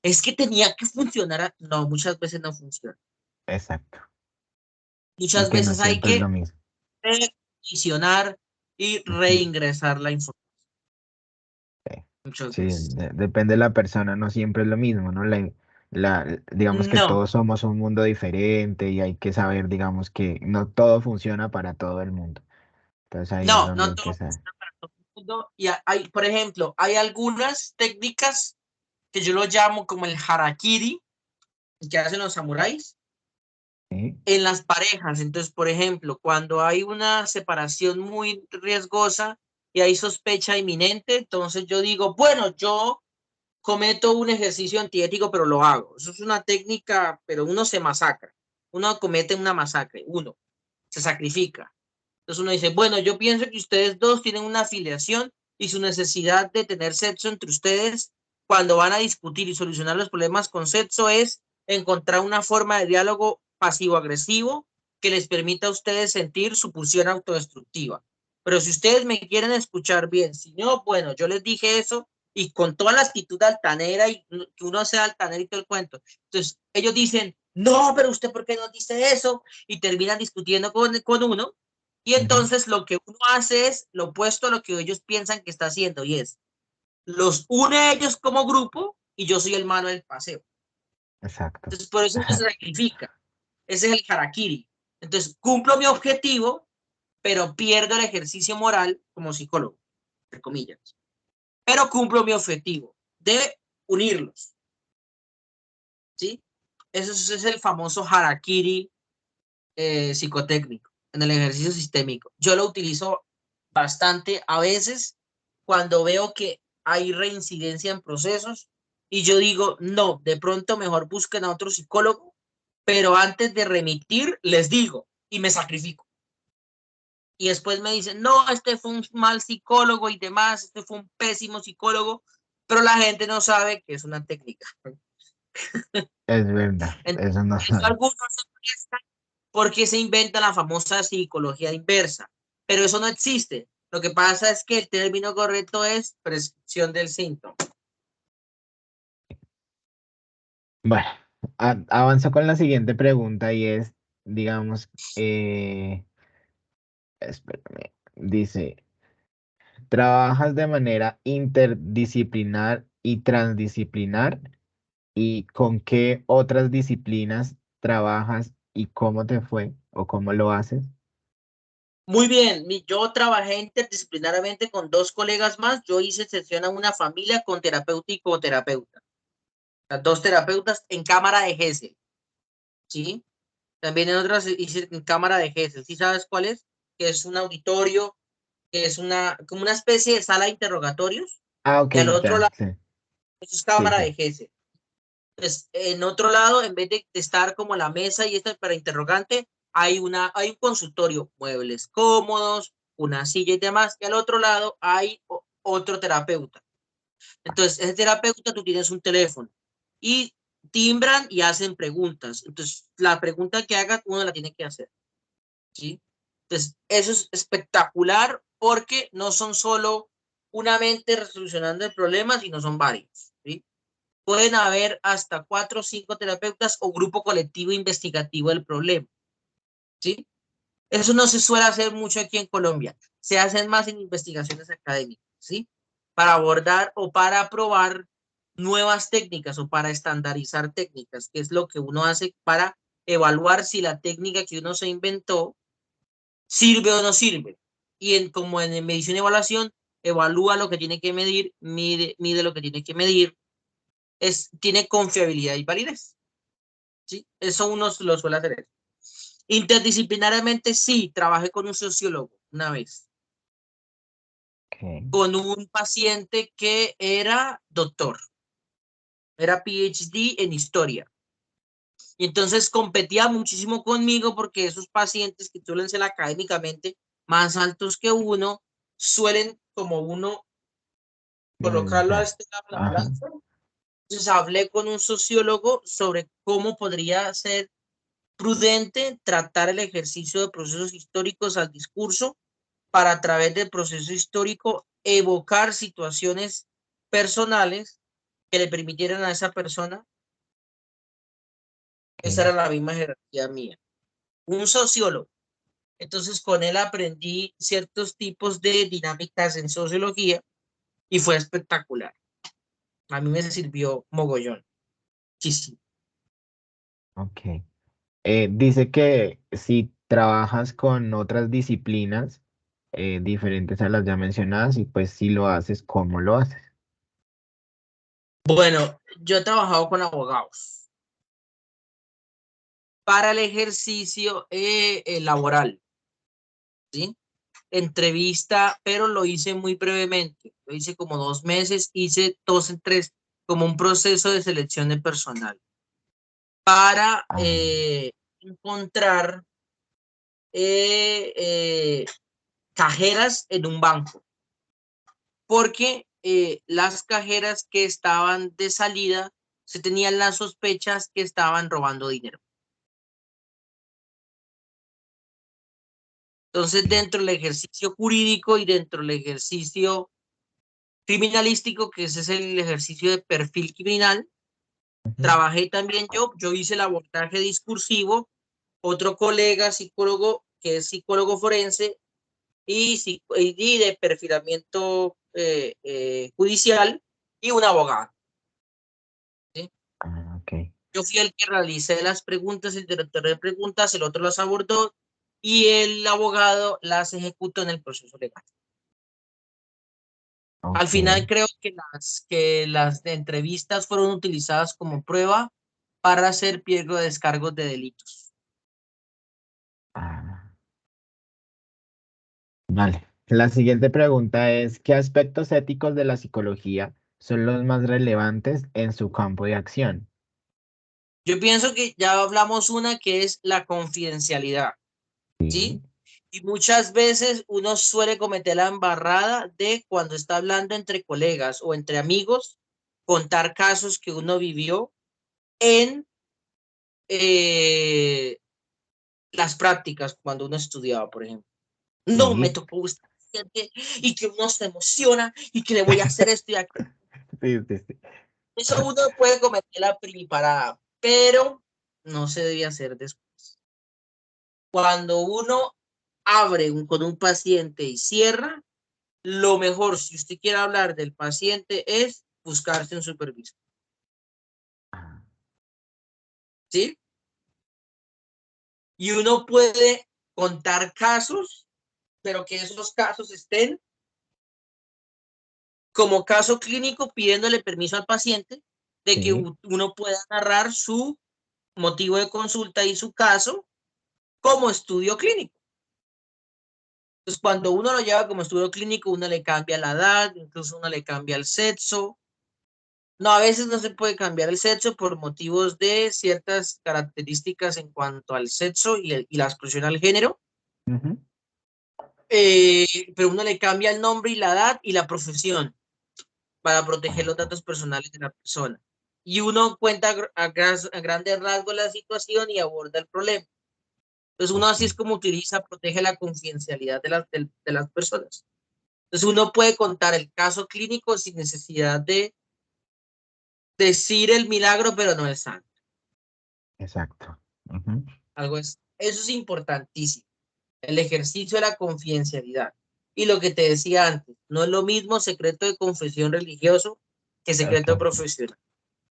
Es que tenía que funcionar. No, muchas veces no funciona. Exacto. Y Muchas que no veces hay siempre es que lo mismo. revisionar y Ujú. reingresar la información. Sí, Muchas sí, veces. depende de la persona, no siempre es lo mismo, ¿no? Digamos que No, todos somos un mundo diferente y hay que saber, digamos que no todo funciona para todo el mundo. Entonces ahí es donde no hay que todo saber. funciona para todo el mundo. Y hay, por ejemplo, hay algunas técnicas que yo lo llamo como el harakiri, que hacen los samuráis, ¿Sí? en las parejas. Entonces, por ejemplo, cuando hay una separación muy riesgosa y hay sospecha inminente, entonces yo digo, bueno, yo cometo un ejercicio antiético, pero lo hago. Eso es una técnica, pero uno se masacra. Uno comete una masacre, uno se sacrifica. Entonces uno dice, bueno, yo pienso que ustedes dos tienen una afiliación y su necesidad de tener sexo entre ustedes cuando van a discutir y solucionar los problemas con sexo es encontrar una forma de diálogo pasivo-agresivo que les permita a ustedes sentir su pulsión autodestructiva. Pero si ustedes me quieren escuchar bien, si no, bueno, yo les dije eso y con toda la actitud altanera y que uno sea altanero y todo el cuento. Entonces ellos dicen, no, pero usted, ¿por qué no dice eso? Y terminan discutiendo con uno y Ujú. entonces lo que uno hace es lo opuesto a lo que ellos piensan que está haciendo y es, los une a ellos como grupo y yo soy el malo del paseo. Exacto. Entonces por eso uno se sacrifica. Ese es el harakiri. Entonces cumplo mi objetivo, pero pierdo el ejercicio moral como psicólogo, entre comillas. Pero cumplo mi objetivo de unirlos, ¿sí? Eso es el famoso harakiri psicotécnico, en el ejercicio sistémico. Yo lo utilizo bastante a veces cuando veo que hay reincidencia en procesos y yo digo, no, de pronto mejor busquen a otro psicólogo, pero antes de remitir les digo y me sacrifico. Y después me dicen, no, este fue un mal psicólogo y demás, este fue un pésimo psicólogo, pero la gente no sabe que es una técnica. Es verdad, Entonces, eso no por eso sabe. algunos se molestan porque se inventa la famosa psicología inversa, pero eso no existe. Lo que pasa es que el término correcto es prescripción del síntoma. Bueno, avanzo con la siguiente pregunta y es, digamos, espérame, dice, ¿trabajas de manera interdisciplinar y transdisciplinar? ¿Y con qué otras disciplinas trabajas y cómo te fue o cómo lo haces? Muy bien, yo trabajé interdisciplinariamente con dos colegas más. Yo hice sesión a una familia con terapeuta y coterapeuta. Las dos terapeutas en cámara de Gesell, ¿sí? También en otras hice en cámara de Gesell. ¿Sí sabes cuál es? Que es un auditorio, que es como una especie de sala de interrogatorios. Ah, ok, Y al otro ya, lado, sí, eso es sí, cámara sí, de Gesell. Pues, en otro lado, en vez de estar como la mesa y esta para interrogante, hay un consultorio, muebles cómodos, una silla y demás, y al otro lado hay otro terapeuta. Entonces, ese terapeuta, tú tienes un teléfono y timbran y hacen preguntas. Entonces, la pregunta que hagan, uno la tiene que hacer, ¿sí? Entonces, eso es espectacular porque no son solo una mente resolucionando el problema, sino son varios, ¿sí? Pueden haber hasta 4 o 5 terapeutas o grupo colectivo investigativo del problema, ¿sí? Eso no se suele hacer mucho aquí en Colombia. Se hacen más en investigaciones académicas, ¿sí? Para abordar o para probar nuevas técnicas o para estandarizar técnicas, que es lo que uno hace para evaluar si la técnica que uno se inventó sirve o no sirve. Y como en medición y evaluación, evalúa lo que tiene que medir, mide lo que tiene que medir, tiene confiabilidad y validez, ¿sí? Eso uno lo suele hacer. Interdisciplinariamente, sí, trabajé con un sociólogo una vez, Ok. con un paciente que era doctor, era PhD en historia. Y entonces competía muchísimo conmigo porque esos pacientes que suelen ser académicamente más altos que uno, suelen como uno colocarlo a Minimizar. este lado de la Ajá. balanza. Entonces hablé con un sociólogo sobre cómo podría ser prudente tratar el ejercicio de procesos históricos al discurso para a través del proceso histórico evocar situaciones personales que le permitieran a esa persona, esa Ok. era la misma jerarquía mía, un sociólogo. Entonces con él aprendí ciertos tipos de dinámicas en sociología y fue espectacular. A mí me sirvió mogollón, muchísimo. Ok. Dice que si trabajas con otras disciplinas diferentes a las ya mencionadas y pues si lo haces, ¿cómo lo haces? Bueno, yo he trabajado con abogados para el ejercicio laboral, ¿sí? Entrevista, pero lo hice muy brevemente. Lo hice como 2 meses, hice 2 o 3, como un proceso de selección de personal para Ah, encontrar eh, eh, cajeras en un banco, porque las cajeras que estaban de salida se tenían las sospechas que estaban robando dinero. Entonces, sí. dentro del ejercicio jurídico y dentro del ejercicio criminalístico, que ese es el ejercicio de perfil criminal, Ujú. trabajé también yo hice el abordaje discursivo, otro colega psicólogo que es psicólogo forense y de perfilamiento judicial y un abogado, ¿sí? Ah, ok. Yo fui el que realicé las preguntas, el director de preguntas, el otro las abordó y el abogado las ejecutó en el proceso legal. Al Ok. final creo que las entrevistas fueron utilizadas como prueba para hacer pliego de descargos de delitos. Ah, vale. La siguiente pregunta es, ¿qué aspectos éticos de la psicología son los más relevantes en su campo de acción? Yo pienso que ya hablamos una que es la confidencialidad, Sí. ¿sí? Y muchas veces uno suele cometer la embarrada de cuando está hablando entre colegas o entre amigos, contar casos que uno vivió en eh, las prácticas cuando uno estudiaba, por ejemplo. No, me Sí. tocó estar paciente y que uno se emociona y que le voy a hacer esto y aquello. Sí, sí, sí. Eso uno puede cometer la primiparada, pero no se debe hacer después. Cuando uno abre con un paciente y cierra, lo mejor, si usted quiere hablar del paciente, es buscarse un supervisor, Ah, ¿sí? Y uno puede contar casos, pero que esos casos estén como caso clínico pidiéndole permiso al paciente de que sí. uno pueda narrar su motivo de consulta y su caso como estudio clínico. Entonces, cuando uno lo lleva como estudio clínico, uno le cambia la edad, incluso uno le cambia el sexo, No, a veces no se puede cambiar el sexo por motivos de ciertas características en cuanto al sexo y la exclusión al género, Ujú. pero uno le cambia el nombre y la edad y la profesión para proteger los Ok. datos personales de la persona. Y uno cuenta a grandes rasgos la situación y aborda el problema. Entonces uno Ok. así es como utiliza, protege la confidencialidad de las personas. Entonces uno puede contar el caso clínico sin necesidad de decir el milagro, pero no el santo. Exacto. Ujú. Algo es, eso es importantísimo, el ejercicio de la confidencialidad. Y lo que te decía antes, no es lo mismo secreto de confesión religioso que secreto Exacto. profesional.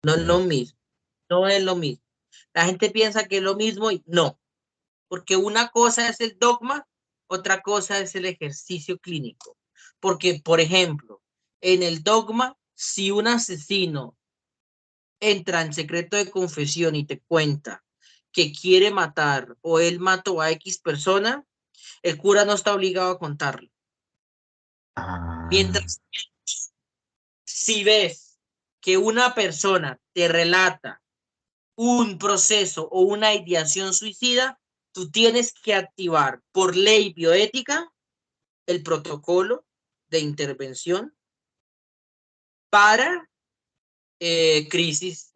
No es lo Eso. mismo, no es lo mismo. La gente piensa que es lo mismo y no, porque una cosa es el dogma, otra cosa es el ejercicio clínico. Porque, por ejemplo, en el dogma, si un asesino entra en secreto de confesión y te cuenta que quiere matar o él mató a X persona, el cura no está obligado a contarlo. Ah, Mientras, si ves que una persona te relata un proceso o una ideación suicida, tú tienes que activar por ley bioética el protocolo de intervención para crisis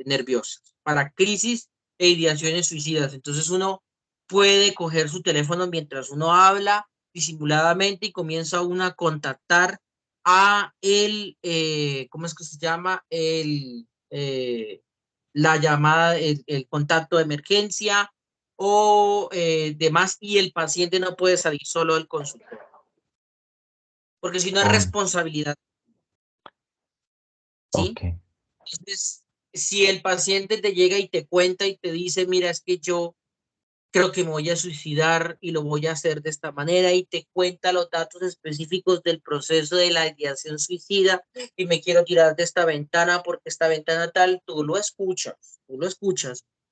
nerviosas, para crisis e ideaciones suicidas. Entonces uno puede coger su teléfono mientras uno habla disimuladamente y comienza uno a contactar a ¿cómo es que se llama? La llamada, el contacto de emergencia o demás, y el paciente no puede salir solo del consultorio, porque si no es oh, responsabilidad, ¿sí? ok. Entonces, si el paciente te llega y te cuenta y te dice, mira, es que yo creo que me voy a suicidar y lo voy a hacer de esta manera y te cuenta los datos específicos del proceso de la ideación suicida y me quiero tirar de esta ventana porque esta ventana tal, tú lo escuchas,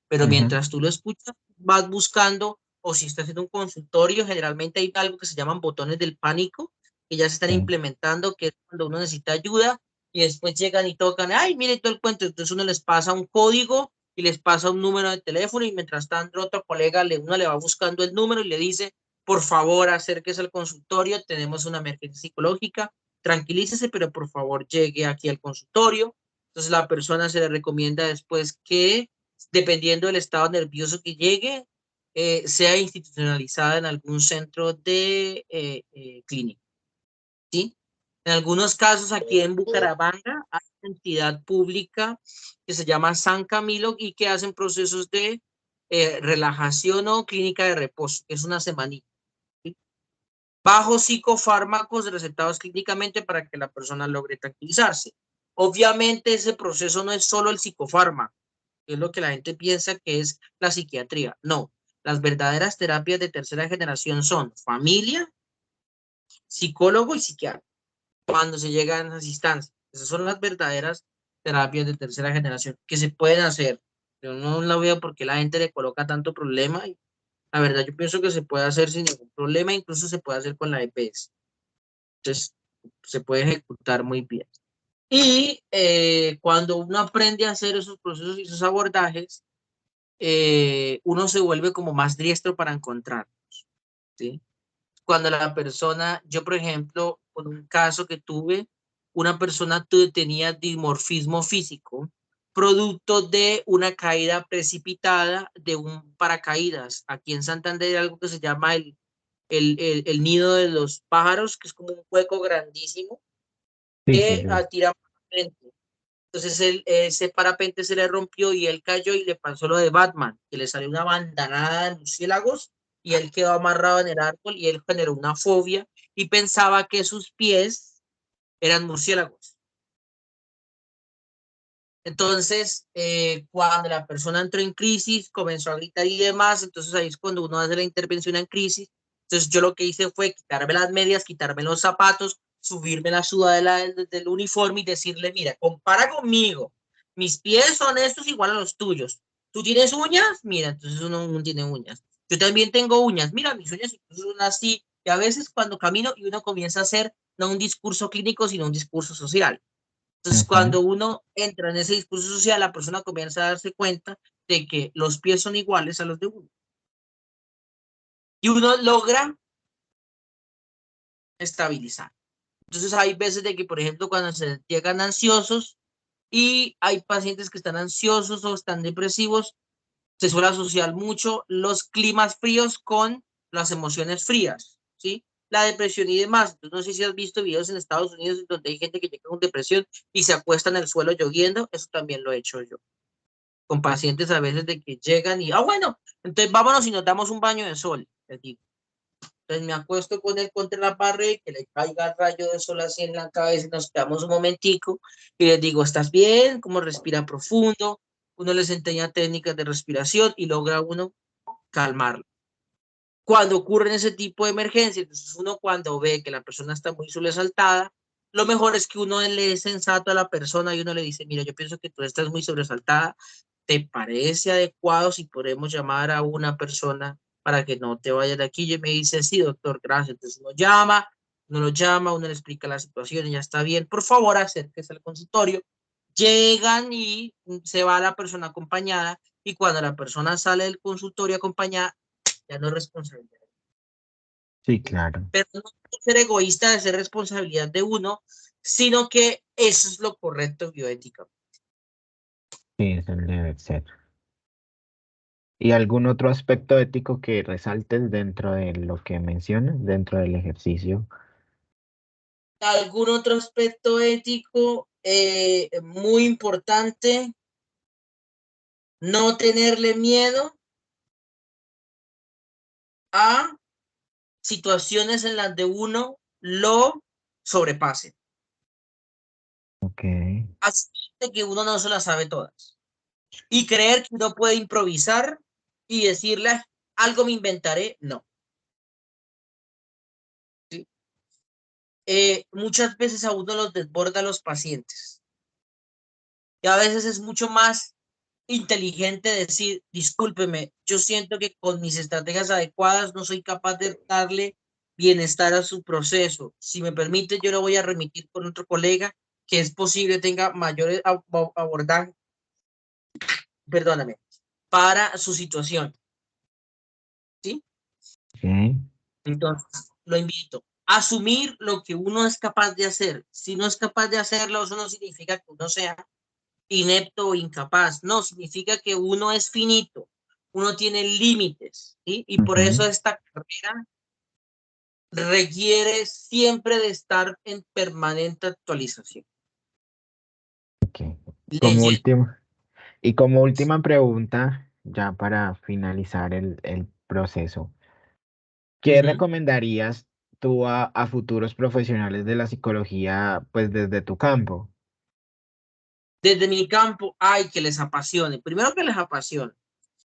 pero Ujú. mientras tú lo escuchas, vas buscando o si estás en un consultorio, generalmente hay algo que se llaman botones del pánico que ya se están Sí. implementando, que es cuando uno necesita ayuda y después llegan y tocan, ay, mire todo el cuento, entonces uno les pasa un código y les pasa un número de teléfono y mientras tanto otro colega uno le va buscando el número y le dice, por favor, acérquese al consultorio, tenemos una emergencia psicológica, tranquilícese, pero por favor llegue aquí al consultorio. Entonces la persona se le recomienda después que, dependiendo del estado nervioso que llegue, sea institucionalizada en algún centro de clínica, ¿sí? En algunos casos aquí en Bucaramanga hay una entidad pública que se llama San Camilo y que hacen procesos de relajación o clínica de reposo, que es una semanita, ¿sí? Bajo psicofármacos recetados clínicamente para que la persona logre tranquilizarse. Obviamente ese proceso no es solo el psicofármaco, que es lo que la gente piensa que es la psiquiatría. No, las verdaderas terapias de tercera generación son familia, psicólogo y psiquiatra cuando se llega a esas instancias. Esas son las verdaderas terapias de tercera generación que se pueden hacer. Yo no la veo porque la gente le coloca tanto problema y la verdad yo pienso que se puede hacer sin ningún problema, incluso se puede hacer con la EPS. Entonces se puede ejecutar muy bien. Y cuando uno aprende a hacer esos procesos y esos abordajes, uno se vuelve como más diestro para encontrar, ¿sí? Cuando la persona, yo por ejemplo, con un caso que tuve, una persona tenía dimorfismo físico, producto de una caída precipitada de un paracaídas. Aquí en Santander hay algo que se llama el nido de los pájaros, que es como un hueco grandísimo Sí, sí, que sí. tira parapente. Entonces ese parapente se le rompió y él cayó y le pasó lo de Batman, que le salió una bandanada de murciélagos y él quedó amarrado en el árbol y él generó una fobia y pensaba que sus pies eran murciélagos. Entonces, cuando la persona entró en crisis, comenzó a gritar y demás, entonces ahí es cuando uno hace la intervención en crisis. Entonces yo lo que hice fue quitarme las medias, quitarme los zapatos, subirme la sudadera del uniforme y decirle, mira, compara conmigo, mis pies son estos igual a los tuyos. ¿Tú tienes uñas? Mira, entonces uno no tiene uñas. Yo también tengo uñas, mira, mis uñas incluso son así. Y a veces cuando camino y uno comienza a hacer no un discurso clínico, sino un discurso social. Entonces, cuando uno entra en ese discurso social, la persona comienza a darse cuenta de que los pies son iguales a los de uno. Y uno logra estabilizar. Entonces, hay veces de que, por ejemplo, cuando se llegan ansiosos y hay pacientes que están ansiosos o están depresivos, se suele asociar mucho los climas fríos con las emociones frías, ¿sí? La depresión y demás. Entonces, no sé si has visto videos en Estados Unidos donde hay gente que llega con depresión y se acuesta en el suelo lloviendo. Eso también lo he hecho yo. Con pacientes a veces de que llegan y, bueno, entonces vámonos y nos damos un baño de sol, les digo. Entonces me acuesto con él contra la pared, que le caiga el rayo de sol así en la cabeza y nos quedamos un momentico y les digo, ¿estás bien? ¿Cómo respira profundo? Uno les enseña técnicas de respiración y logra uno calmarlo. Cuando ocurren ese tipo de emergencias, entonces uno cuando ve que la persona está muy sobresaltada, lo mejor es que uno le es sensato a la persona y uno le dice, mira, yo pienso que tú estás muy sobresaltada, ¿te parece adecuado si podemos llamar a una persona para que no te vayas de aquí? Y me dice, sí, doctor, gracias. Entonces uno lo llama, uno le explica la situación y ya está bien. Por favor, acérquese al consultorio. Llegan y se va la persona acompañada y cuando la persona sale del consultorio acompañada, ya no es responsabilidad. Sí, claro. Pero no ser egoísta de ser responsabilidad de uno, sino que eso es lo correcto bioética. Sí, eso debe ser. ¿Y algún otro aspecto ético que resaltes dentro de lo que mencionas, dentro del ejercicio? ¿Algún otro aspecto ético muy importante? No tenerle miedo a situaciones en las de uno lo sobrepase. Ok. Así que uno no se las sabe todas. Y creer que uno puede improvisar y decirle algo me inventaré, no. ¿Sí? Muchas veces a uno los desborda los pacientes. Y a veces es mucho más inteligente decir, discúlpeme, yo siento que con mis estrategias adecuadas no soy capaz de darle bienestar a su proceso. Si me permite, yo lo voy a remitir con otro colega que es posible tenga mayor abordaje, perdóname, para su situación. ¿Sí? Ok. Entonces, lo invito a asumir lo que uno es capaz de hacer. Si no es capaz de hacerlo, eso no significa que uno sea inepto o incapaz. No, significa que uno es finito, uno tiene límites, ¿sí? Y por Ujú. eso esta carrera requiere siempre de estar en permanente actualización. Ok. Como Leyendo. último, y como última pregunta, ya para finalizar el proceso, ¿qué Ujú. recomendarías tú a futuros profesionales de la psicología, pues desde tu campo? Desde mi campo, hay que les apasione. Primero que les apasione.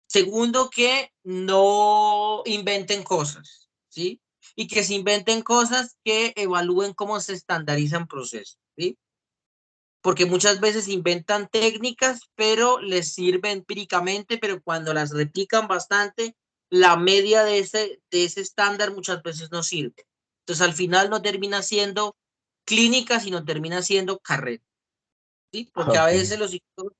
Segundo, que no inventen cosas, ¿sí? Y que se inventen cosas que evalúen cómo se estandarizan procesos, ¿sí? Porque muchas veces inventan técnicas, pero les sirve empíricamente, pero cuando las replican bastante, la media de ese estándar muchas veces no sirve. Entonces, al final no termina siendo clínica, sino termina siendo carrera, ¿sí? Porque a Ok. veces los psicólogos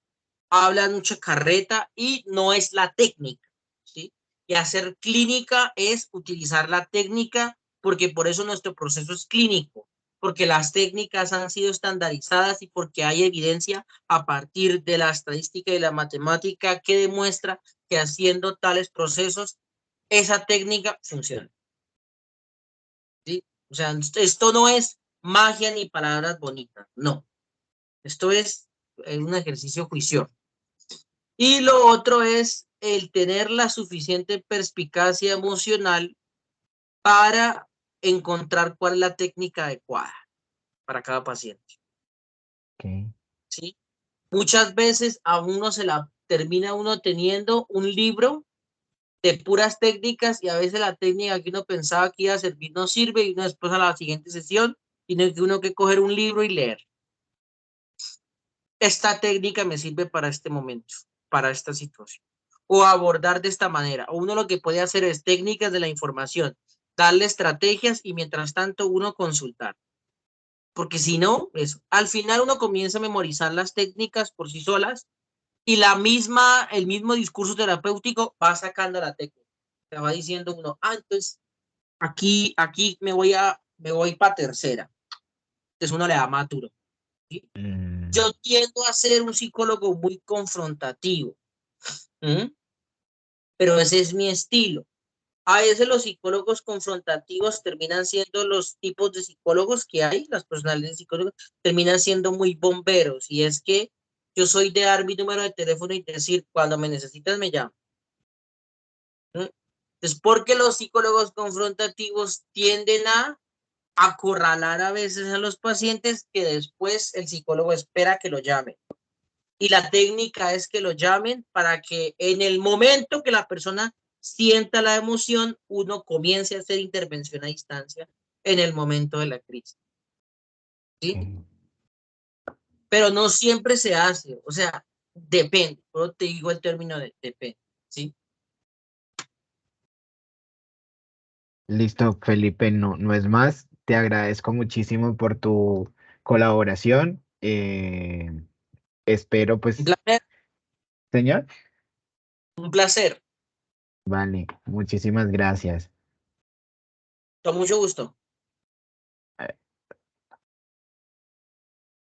hablan mucha carreta y no es la técnica, ¿sí? Y hacer clínica es utilizar la técnica, porque por eso nuestro proceso es clínico, porque las técnicas han sido estandarizadas y porque hay evidencia a partir de la estadística y la matemática que demuestra que haciendo tales procesos, esa técnica funciona, ¿sí? O sea, esto no es magia ni palabras bonitas, no. Esto es un ejercicio juicioso. Y lo otro es el tener la suficiente perspicacia emocional para encontrar cuál es la técnica adecuada para cada paciente, Ok. ¿sí? Muchas veces a uno se la termina uno teniendo un libro de puras técnicas y a veces la técnica que uno pensaba que iba a servir no sirve y uno después a la siguiente sesión tiene que uno que coger un libro y leer. Esta técnica me sirve para este momento, para esta situación. O abordar de esta manera. O uno lo que puede hacer es técnicas de la información, darle estrategias y mientras tanto uno consultar. porque si no, eso, al final uno comienza a memorizar las técnicas por sí solas y el mismo discurso terapéutico va sacando la técnica. Te va diciendo uno, entonces aquí me voy para tercera. Entonces uno le da más duro. ¿Sí? Mm, Yo tiendo a ser un psicólogo muy confrontativo, ¿m? Pero ese es mi estilo. A veces los psicólogos confrontativos terminan siendo los tipos de psicólogos que hay, las personalidades de psicólogos terminan siendo muy bomberos. Y es que yo soy de dar mi número de teléfono y decir, cuando me necesitas me llamas. Es porque los psicólogos confrontativos tienden a acorralar a veces a los pacientes que después el psicólogo espera que lo llamen. Y la técnica es que lo llamen para que en el momento que la persona sienta la emoción, uno comience a hacer intervención a distancia en el momento de la crisis. ¿Sí? ok. Pero no siempre se hace, o sea, depende. Yo te digo el término de depende. ¿Sí? Listo, Felipe, no, no es más. Te agradezco muchísimo por tu colaboración. Espero, Un pues, placer, señor. un placer. Vale, muchísimas gracias. Con mucho gusto.